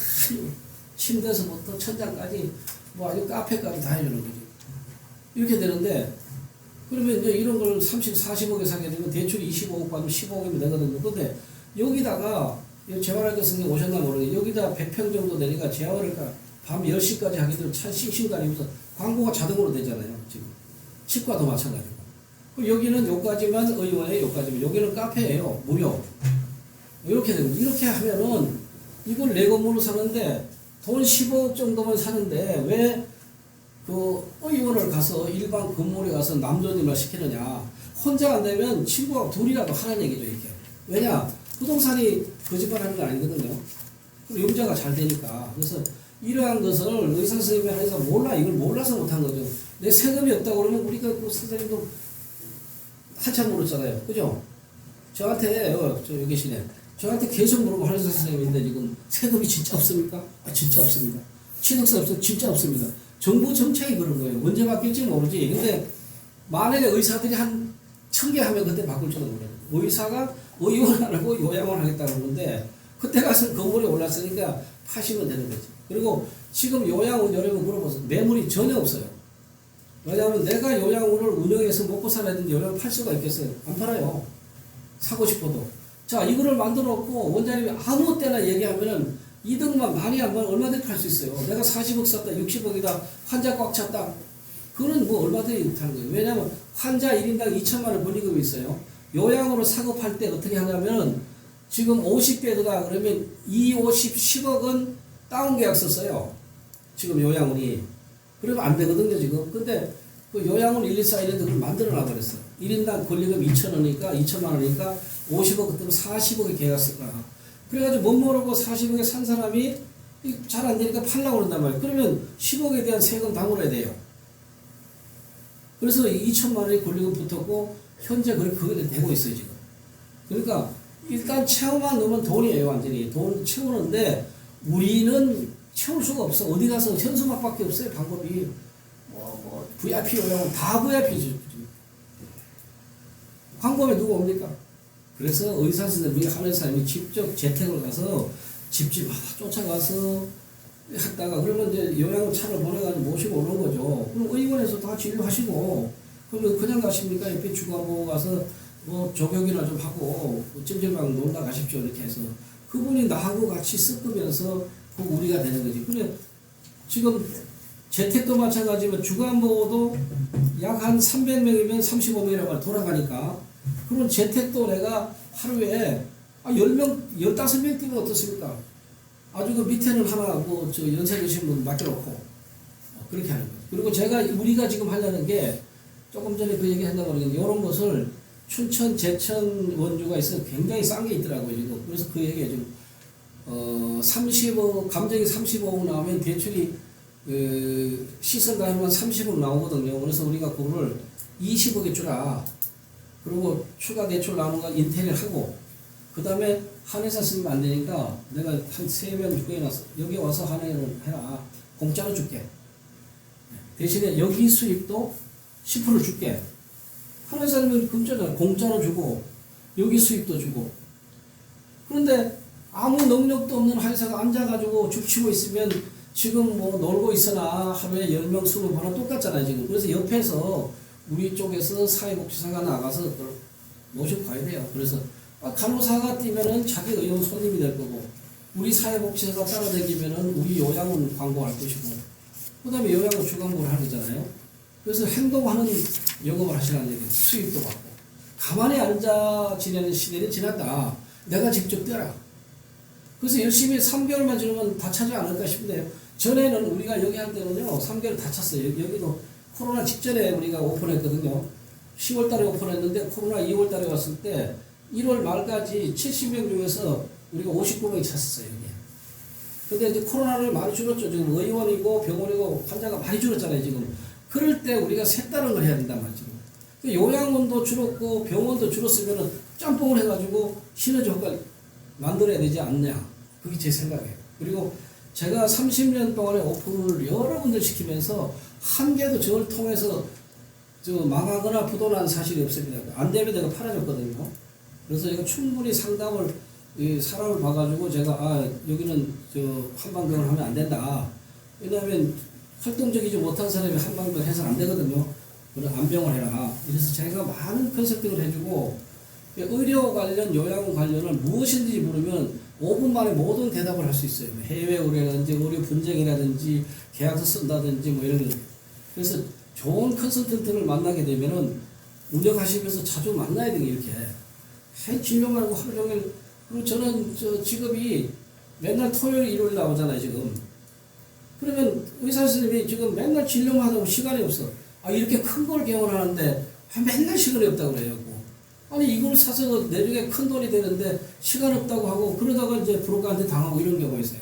침대에서부터 천장까지 뭐 아주 카페까지 다 해주는 거지. 이렇게 되는데, 그러면 이제 이런 걸 30, 40억에 사게 되면 대출 25억 받으면 15억이면 되거든요. 근데 여기다가, 재활학교 선생님 오셨나 모르겠는데, 여기다 100평 정도 되니까 재활을 밤 10시까지 하기도 차 싱싱 다니면서 광고가 자동으로 되잖아요, 지금. 치과도 마찬가지고. 여기는 요까지만 의원에 요까지만. 여기는 카페예요, 무료. 이렇게 되고, 이렇게 하면은 이걸 내 건물로 사는데 돈 15억 정도만 사는데 왜 그 의원을 가서 일반 건물에 가서 남존임을 시키느냐. 혼자 안 되면 친구가 둘이라도 하는 얘기죠, 이렇게. 왜냐? 부동산이 거짓말 하는 거 아니거든요. 그리고 용자가 잘 되니까. 그래서 이러한 것을 의사 선생님이 해서 몰라. 이걸 몰라서 못한 거죠. 내 세금이 없다고 그러면 우리가 그 선생님도 한참 물었잖아요. 그죠? 저한테, 저 여기 계시네. 저한테 계속 물어보고 하는 선생님인데 지금 세금이 진짜 없습니까? 아, 진짜 없습니다. 취득세 없어? 진짜 없습니다. 정부 정책이 그런 거예요. 언제 바뀔지 모르지. 근데 만약에 의사들이 한 1000개 하면 그때 바꿀 줄은 몰라요. 의사가 의원 안 하고 요양원 하겠다는 건데 그때 가서 건물이 올랐으니까 파시면 되는 거지. 그리고 지금 요양원 여러분 물어보세요. 매물이 전혀 없어요. 왜냐하면 내가 요양원을 운영해서 먹고 살아야 되는데 요양원 팔 수가 있겠어요? 안 팔아요. 사고 싶어도. 자, 이거를 만들어 놓고 원장님이 아무 때나 얘기하면은 이득만 많이 하면 얼마든지 팔 수 있어요. 내가 40억 샀다, 60억이다, 환자 꽉 찼다. 그거는 뭐 얼마든지 하는 거예요. 왜냐하면 환자 1인당 2천만 원 권리금이 있어요. 요양으로 사급할 때 어떻게 하냐면 지금 50배드가 그러면 2, 50, 10억은 다운 계약서 써요. 지금 요양원이. 그러면 안 되거든요, 지금. 근데 그 요양원 1, 2, 4 이런 데를 만들어 놔버렸어. 1인당 권리금 2천만 원이니까 50억 그때는 40억에 계약서 가. 그래가지고 못 모르고 40억에 산 사람이 잘 안 되니까 팔라고 그런단 말이에요. 그러면 10억에 대한 세금 다 물어야 돼요. 그래서 2천만 원의 권리금 붙었고 현재 그게 되고 있어요, 지금. 그러니까 일단 채워만 넣으면 돈이에요, 완전히. 돈 채우는데 우리는 채울 수가 없어. 어디 가서 현수막밖에 없어요, 방법이. VIP 요양원 다 VIP죠. 광고에 누가 옵니까? 그래서 의사 선생님이 하는 사람이 직접 재택을 가서 집집마다 쫓아가서 했다가 그러면 이제 요양차를 보내가지고 모시고 오는 거죠. 그럼 의원에서 다 진료하시고 그러면 그냥 가십니까? 옆에 주가보 가서 뭐 조격이나 좀 하고 찜질방 놀다 가십시오 이렇게 해서 그분이 나하고 같이 섞으면서 그 우리가 되는 거지. 근데 지금 재택도 마찬가지면 주간보호도 약 한 300명이면 35명이라고 돌아가니까 그러면 재택도 내가 하루에 10명, 15명 뛰면 어떻습니까? 아주 그 밑에는 하나 저 연세 드신 분 맡겨놓고 그렇게 하는 거예요. 그리고 우리가 지금 하려는 게 조금 전에 그 얘기 한다고 그러는데 이런 것을 춘천, 제천 원주가 있어서 굉장히 싼 게 있더라고요. 지금. 그래서 그 얘기에 좀 30억, 감정이 35억 나오면 대출이 시설 가면 30억 나오거든요. 그래서 우리가 그거를 20억에 주라. 그리고 추가 대출 나오는 건 인테리어 하고 그 다음에 한의사 쓰면 안 되니까 내가 한 3명 구해놨어. 여기 와서 한의를 해라. 공짜로 줄게. 대신에 여기 수입도 10% 줄게. 한의사는 금전을 공짜로 주고 여기 수입도 주고. 그런데 아무 능력도 없는 한의사가 앉아가지고 죽치고 있으면 지금 뭐 놀고 있으나 하루에 10명, 20번은 똑같잖아요 지금. 그래서 옆에서 우리 쪽에서 사회복지사가 나가서 그걸 모시고 가야 돼요. 그래서 간호사가 뛰면은 자기 의원 손님이 될 거고 우리 사회복지사가 따라다니면은 우리 요양원 광고할 것이고 그 다음에 요양원 주광고를 하는 거잖아요. 그래서 행동하는 영업을 하시라는 얘기예요. 수입도 받고 가만히 앉아 지내는 시대는 지났다. 내가 직접 뛰어라. 그래서 열심히 3개월만 지나면 다 차지 않을까 싶은데요. 전에는 우리가 여기 할 때는요 3개월 다 찼어요. 여기도 코로나 직전에 우리가 오픈했거든요. 10월 달에 오픈했는데 코로나 2월 달에 왔을 때 1월 말까지 70명 중에서 우리가 59명이 찼었어요. 여기. 근데 이제 코로나를 많이 줄었죠. 지금 의원이고 병원이고 환자가 많이 줄었잖아요. 지금. 그럴 때 우리가 색다른 걸 해야 된단 말이죠. 요양원도 줄었고 병원도 줄었으면 짬뽕을 해가지고 시너지 효과를 만들어야 되지 않냐. 그게 제 생각이에요. 그리고 제가 30년 동안에 오픈을 여러 군데 시키면서 한 개도 저를 통해서 망하거나 부도난 사실이 없습니다. 안 되면 내가 팔아줬거든요. 그래서 제가 충분히 상담을 사람을 봐가지고 제가 여기는 한방병을 하면 안 된다. 왜냐하면 활동적이지 못한 사람이 한방병 해서는 안 되거든요. 그래서 안병을 해라. 그래서 제가 많은 컨설팅을 해주고 의료 관련, 요양 관련을 무엇인지 물으면 5분 만에 모든 대답을 할 수 있어요. 해외 의뢰라든지 의료 분쟁이라든지 계약서 쓴다든지 뭐 이런 거. 그래서 좋은 컨설턴트를 만나게 되면은 운영하시면서 자주 만나야 돼요. 이렇게 진료만 하고 하루 종일. 그리고 저는 직업이 맨날 토요일, 일요일 나오잖아요. 지금. 그러면 의사 선생님이 지금 맨날 진료만 하다 보면 시간이 없어. 이렇게 큰 걸 개원하는데 맨날 시간이 없다고 그래요. 아니 이걸 사서 내중에 큰 돈이 되는데 시간 없다고 하고 그러다가 이제 브로커한테 당하고 이런 경우가 있어요.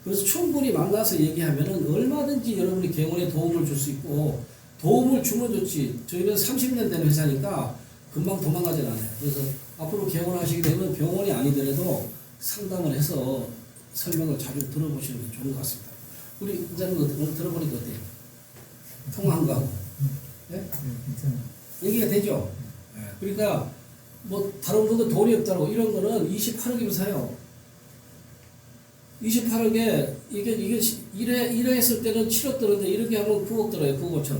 그래서 충분히 만나서 얘기하면은 얼마든지 여러분이 개원에 도움을 줄 수 있고 도움을 주면 좋지. 저희는 30년 된 회사니까 금방 도망가진 않아요. 그래서 앞으로 개원하시게 되면 병원이 아니더라도 상담을 해서 설명을 자주 들어보시는 게 좋은 것 같습니다. 우리 이자는 오늘 들어보니까 어때요? 통화한 거하고. 네? 얘기가 되죠? 그러니까 뭐 다른 분도 돈이 없다고 이런 거는 28억이면 사요. 28억에 이게 1회 했을 때는 7억 들었는데 이렇게 하면 9억 들어요. 9억 5천.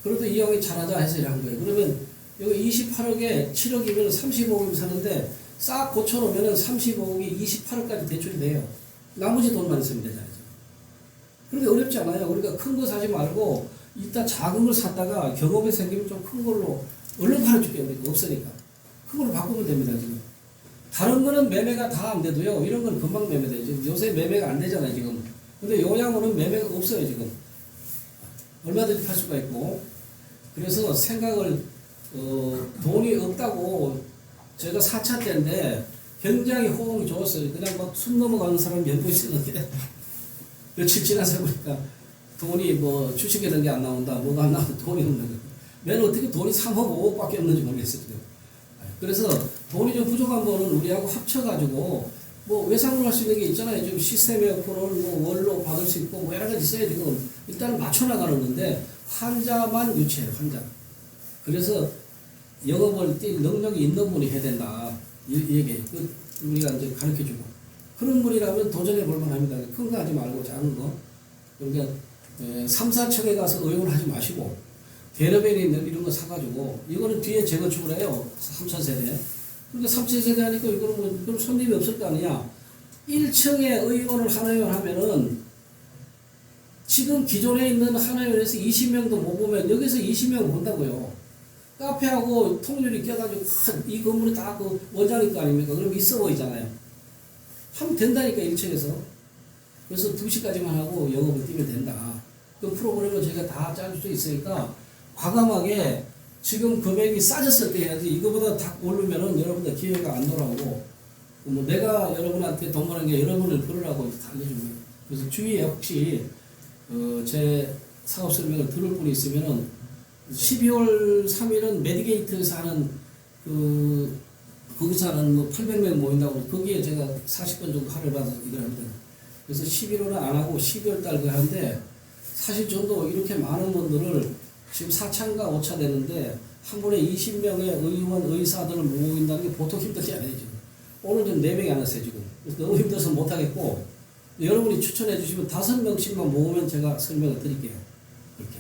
그래도 이 형이 잘하자 해서 이렇게 한 거예요. 그러면 여기 28억에 7억이면 35억이면 사는데 싹 고쳐놓으면 35억이 28억까지 대출이 돼요. 나머지 돈만 있으면 되잖아요. 그런데 어렵지 않아요. 그러니까 큰 거 사지 말고 이따 작은 걸 샀다가 경험이 생기면 좀 큰 걸로 얼른 팔아줄게요. 우리가 없으니까. 큰 걸로 바꾸면 됩니다, 지금. 다른 거는 매매가 다 안 돼도요. 이런 건 금방 매매돼요. 지금 요새 매매가 안 되잖아요, 지금. 근데 요양원은 매매가 없어요, 지금. 얼마든지 팔 수가 있고. 그래서 생각을, 돈이 없다고 제가 4차 때인데 굉장히 호응이 좋았어요. 그냥 막 숨 넘어가는 사람 몇 분 있었는데 며칠 지나서 보니까 돈이 뭐 주식에 된 게 안 나온다, 뭐가 안 나온다, 돈이 없는 거예요. 맨 어떻게 돈이 3억, 5억밖에 없는지 모르겠어요. 그래서 돈이 좀 부족한 거는 우리하고 합쳐가지고 뭐 외상으로 할 수 있는 게 있잖아요. 좀 시스템 에어컨을 뭐 월로 받을 수 있고 뭐 여러 가지 있어야 되고 일단은 맞춰나가는 건데 환자만 유치해요. 환자. 그래서 영업을 뛸 능력이 있는 분이 해야 된다. 이 얘기 우리가 이제 가르쳐주고 그런 분이라면 도전해 볼 만합니다. 큰 거 하지 말고 작은 거. 그러니까 3, 4층에 가서 의용을 하지 마시고 대러벨이 있는 이런 거 사가지고 이거는 뒤에 재건축을 해요. 3차 세대. 그러니까 3차 세대 하니까 이거는 뭐 그럼 손님이 없을 거 아니야. 1층에 의원을 하나요 하면은 지금 기존에 있는 하나요에서 20명도 못 보면 여기서 20명 본다고요. 카페하고 통률이 껴가지고 이 건물이 다 그 원장님 거 아닙니까? 그럼 있어 보이잖아요. 하면 된다니까 1층에서. 그래서 2시까지만 하고 영업을 뛰면 된다. 그 프로그램을 저희가 다 짤 수 있으니까 과감하게 지금 금액이 싸졌을 때 해야지 이거보다 딱 오르면은 여러분들 기회가 안 돌아오고 뭐 내가 여러분한테 돈 버는 게 여러분을 벌으라고 알려준 거예요. 그래서 주위에 혹시 제 사업 설명을 들을 분이 있으면은 12월 3일은 메디게이트에서 하는 거기서 하는 뭐 800명 모인다고 거기에 제가 40분 정도 할애를 받아서 이걸 합니다. 그래서 11월은 안 하고 12월 달에 하는데 사실 저도 이렇게 많은 분들을 지금 4차인가 5차 되는데 한 번에 20명의 의원, 의사들을 모인다는 게 보통 힘들지 않아요, 지금. 오늘 좀 4명이 안 왔어요, 지금. 그래서 너무 힘들어서 못하겠고, 여러분이 추천해 주시면 5명씩만 모으면 제가 설명을 드릴게요. 이렇게.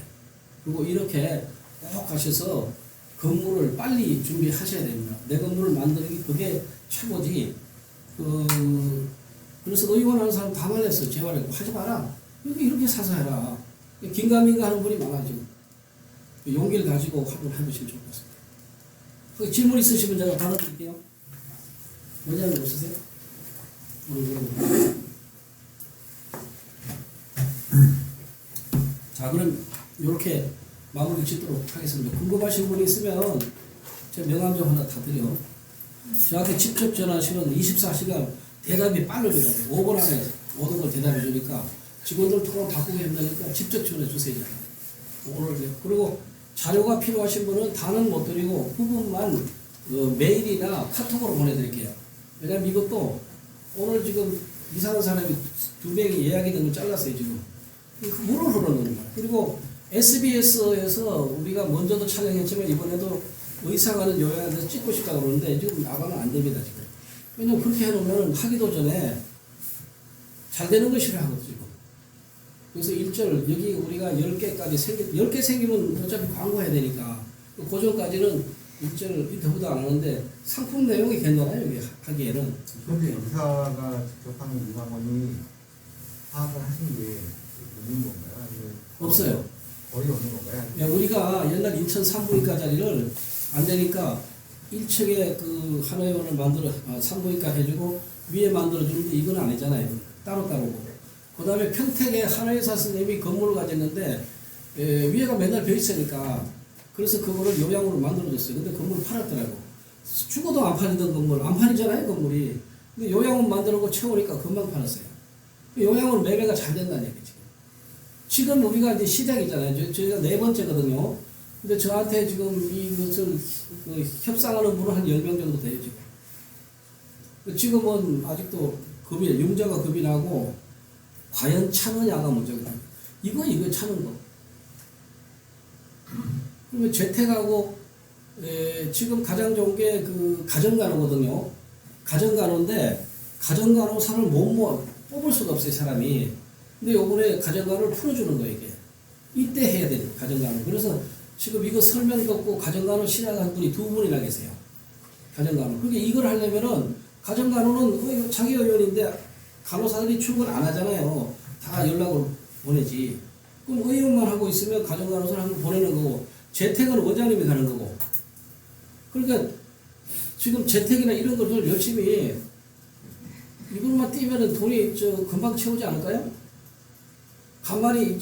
그리고 이렇게 꼭 가셔서 건물을 빨리 준비하셔야 됩니다. 내 건물을 만드는 게 그게 최고지. 그래서 의원하는 사람 다 말렸어, 재활했고. 하지 마라. 이렇게 사서 해라. 긴가민가 하는 분이 많아, 지금. 용기를 가지고 한번 해보시면 좋을 것 같습니다. 질문 있으시면 제가 받아드릴게요. 원장님 없으세요? 자, 그럼 이렇게 마무리 짓도록 하겠습니다. 궁금하신 분이 있으면 제가 명함 좀 하나 다 드려. 저한테 직접 전화하시면 24시간 대답이 빠르더라고요. 5분 안에 모든 걸 대답해 주니까 직원들 통화 바꾸게 한다니까 직접 전화 주세요. 오늘 그리고 자료가 필요하신 분은 다는 못 드리고 부분만 메일이나 카톡으로 보내드릴게요. 왜냐면 이것도 오늘 지금 이상한 사람이 2명이 예약이 된 걸 잘랐어요, 지금. 물을 흐르는 거예요. 그리고 SBS에서 우리가 먼저도 촬영했지만 이번에도 의사가는 요양에서 찍고 싶다고 그러는데 지금 나가면 안 됩니다, 지금. 왜냐면 그렇게 해놓으면 하기도 전에 잘 되는 거 싫어하거든요, 지금. 그래서 1절, 여기 우리가 10개까지 10개 생기면 어차피 광고해야 되니까. 그 전까지는 1절 인터뷰도 안 하는데 상품 내용이 괜찮아요, 여기 하기에는. 그런데 의사가 직접 하는 유상원이 파악을 하신 게 있는 건가요? 아니면 없어요. 거의 없는 건가요? 야, 우리가 옛날 인천 산부인과 자리를 안 되니까 1층에 그 한의원을 만들어, 산부인과 해주고 위에 만들어주는데 이건 아니잖아요. 따로따로고. 그 다음에 평택에 한의사 선생님이 건물을 가졌는데 위에가 맨날 벼 있으니까 그래서 그거를 요양으로 만들어줬어요. 근데 건물 팔았더라고. 죽어도 안 팔리던 건물, 안 팔리잖아요, 건물이. 근데 요양원 만들고 채우니까 금방 팔았어요. 요양원 매매가 잘 된다는 얘기지. 지금 우리가 이제 시작이잖아요. 저희가 4번째거든요. 근데 저한테 지금 이것을 협상하는 분은 한 10명 정도 돼요, 지금. 지금은 아직도 융자가 급이 나고, 과연 차느냐가 문제거든요. 이거 차는 거. 그러면 재택하고, 지금 가장 좋은 게 그 가정간호거든요. 가정간호인데, 가정간호 사람을 못 뽑을 수가 없어요, 사람이. 근데 요번에 가정간호를 풀어주는 거예요, 이게. 이때 해야 돼요, 가정간호. 그래서 지금 이거 설명 듣고 가정간호 시작한 분이 2분이나 계세요. 가정간호. 그러니까 이걸 하려면은, 가정간호는 이거 자기 의원인데, 간호사들이 출근 안 하잖아요. 다 연락을 보내지. 그럼 의원만 하고 있으면 가정간호사를 한번 보내는 거고 재택은 원장님이 가는 거고. 그러니까 지금 재택이나 이런 것들 열심히 이것만 뛰면은 돈이 금방 채우지 않을까요? 간만에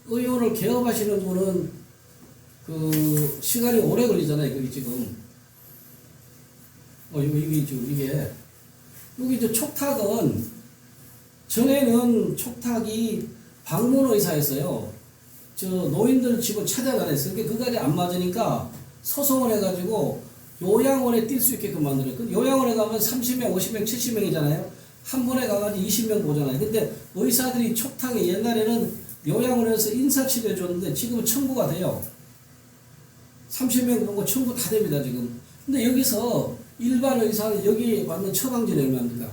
의원을 개업하시는 분은 그 시간이 오래 걸리잖아요. 그게 지금 이게 지금 이게 여기 촉탁은 전에는 촉탁이 방문 의사였어요. 노인들 집을 찾아다녔어요. 그까지 안 맞으니까 소송을 해가지고 요양원에 뛸 수 있게끔 만들어요. 그 요양원에 가면 30명, 50명, 70명이잖아요. 한 번에 가가지고 20명 보잖아요. 근데 의사들이 촉탁이 옛날에는 요양원에서 인사치료해 줬는데 지금은 청구가 돼요. 30명 보고 청구 다 됩니다, 지금. 근데 여기서 일반 의사는 여기 받는 처방전이 얼마입니까?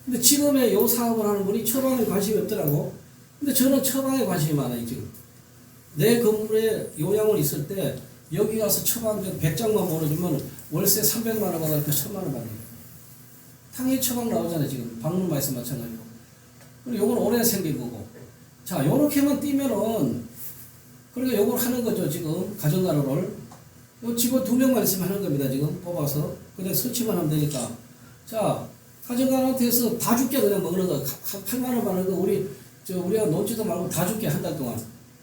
근데 지금의 요 사업을 하는 분이 처방에 관심이 없더라고. 근데 저는 처방에 관심이 많아요, 지금. 내 건물에 요양원 있을 때 여기 가서 처방전 100장만 몰아주면 월세 300만 원 받으니까 1000만 원 받는 거예요. 당연히 처방 나오잖아요, 지금. 방문 말씀 마찬가지고. 그리고 요건 올해 생긴 거고. 자, 요렇게만 뛰면은, 그러니까 요걸 하는 거죠, 지금. 가정간호를. 요 직원 2명만 있으면 하는 겁니다, 지금. 뽑아서. 그냥 설치만 하면 되니까. 자, 가정간호한테서 다 줄게 그냥 먹는 거. 8만 원 받는 거 우리가 놓지도 말고 다 줄게, 한 달 동안.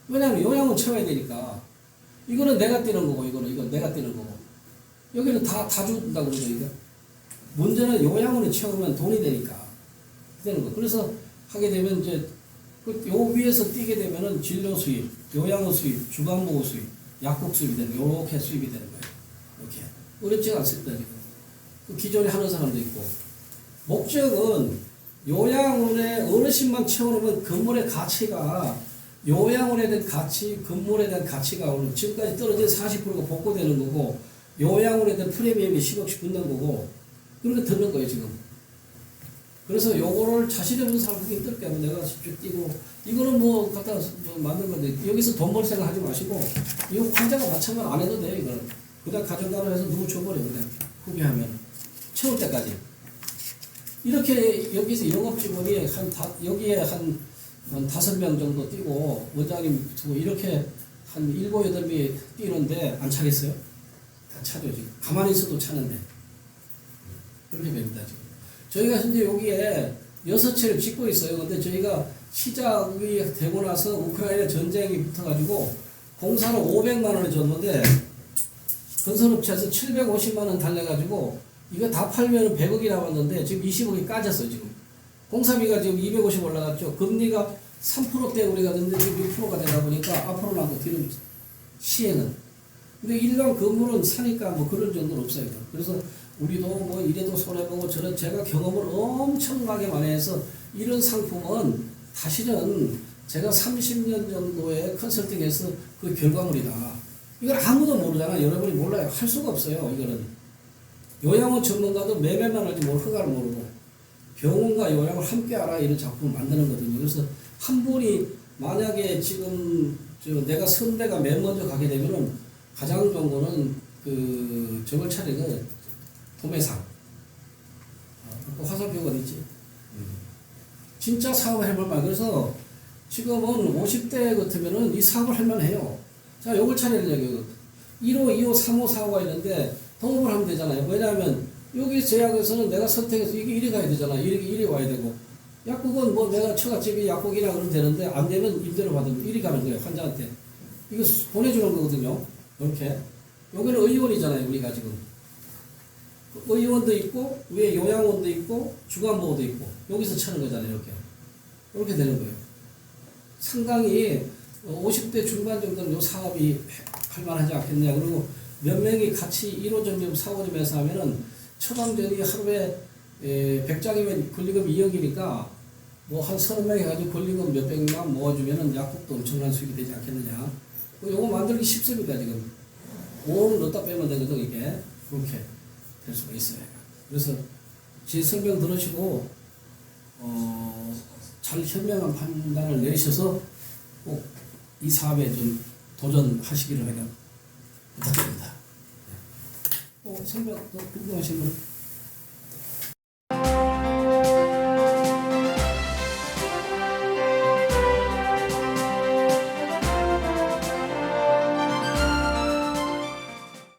왜냐면 요양은 채워야 되니까. 이거는 내가 뛰는 거고, 이건 내가 뛰는 거고. 여기는 다 준다고 그러죠, 이거. 문제는 요양원에 채우면 돈이 되니까. 되는 거. 그래서 하게 되면 요 위에서 뛰게 되면은 진료 수입, 요양원 수입, 주간보호 수입, 약국 수입이 되는 거예요. 요렇게 수입이 되는 거예요. 이렇게. 어렵지가 않습니다, 지금. 그 기존에 하는 사람도 있고. 목적은 요양원에 어르신만 채워놓으면 건물의 가치가 요양원에 대한 가치, 건물에 대한 가치가 오늘 지금까지 떨어진 40%가 복구되는 거고 요양원에 대한 프리미엄이 10억씩 붙는 거고 그렇게 듣는 거예요, 지금. 그래서 요거를 자신 없는 사람들이 힘들게 하면 내가 직접 뛰고 이거는 뭐 갖다 만든 건데 여기서 돈 벌 생각 하지 마시고 이거 환자가 마찬가지 안 해도 돼요, 이거는. 그냥 가정간호해서 누구 줘버려, 그냥. 후기하면. 채울 때까지. 이렇게 여기서 영업직원이 여기에 한 5명 정도 뛰고 원장님 두고 이렇게 한 7, 8명이 뛰는데 안 차겠어요? 다 차죠, 지금. 가만히 있어도 차는데. 그렇게 됩니다, 지금. 저희가 현재 여기에 6채를 짓고 있어요. 근데 저희가 시작이 되고 나서 우크라이나 전쟁이 붙어가지고 공사는 500만 원에 줬는데 건설업체에서 750만 원 달래가지고 이거 다 팔면 100억이 나왔는데 지금 20억이 까졌어요, 지금. 공사비가 지금 250 올라갔죠. 금리가 3%대 우리가 넣는데 지금 6%가 되다 보니까 앞으로 나고 뒤로 시행은. 근데 일반 건물은 사니까 뭐 그런 정도는 없어요. 그래서 우리도 뭐 이래도 손해보고 저런 제가 경험을 엄청나게 많이 해서 이런 상품은 사실은 제가 30년 정도의 컨설팅에서 그 결과물이다. 이걸 아무도 모르잖아. 여러분이 몰라요. 할 수가 없어요. 이거는. 요양원 전문가도 매매만 하지 뭘 허가를 모르고 병원과 요양을 함께 알아 이런 작품을 만드는 거거든요. 그래서 한 분이 만약에 지금 내가 선대가 맨 먼저 가게 되면은 가장 좋은 거는 저걸 차리는 도매상. 화살표가 어디 있지? 진짜 사업을 해볼 만. 그래서 지금은 50대 같으면은 이 사업을 할 만해요. 자, 요걸 차리는 얘기예요. 1호, 2호, 3호, 4호가 있는데 동업을 하면 되잖아요. 왜냐하면 여기 제약에서는 내가 선택해서 이게 이리 가야 되잖아. 이리 와야 되고. 약국은 뭐 내가 처갓집이 약국이라 그러면 되는데 안 되면 임대료 받으면 이리 가는 거예요. 환자한테. 이거 보내주는 거거든요. 이렇게. 여기는 의원이잖아요. 우리가 지금. 의원도 있고 위에 요양원도 있고 주간보호도 있고 여기서 차는 거잖아요. 이렇게. 이렇게 되는 거예요. 상당히 50대 중반 정도는 요 사업이 할만하지 않겠냐. 그리고 몇 명이 같이 1호점점 4호점에서 하면은 처방전이 하루에 100장이면 권리금 2억이니까 뭐 한 30명 해가지고 권리금 몇백만 모아주면은 약국도 엄청난 수익이 되지 않겠느냐. 요거 만들기 쉽습니다, 지금. 5원 넣었다 빼면 되거든, 이게. 그렇게 될 수가 있어요. 그래서 제 설명 들으시고, 잘 현명한 판단을 내리셔서 꼭 이 사업에 좀 도전하시기를 부탁드립니다. 설명 또 궁금하신 분?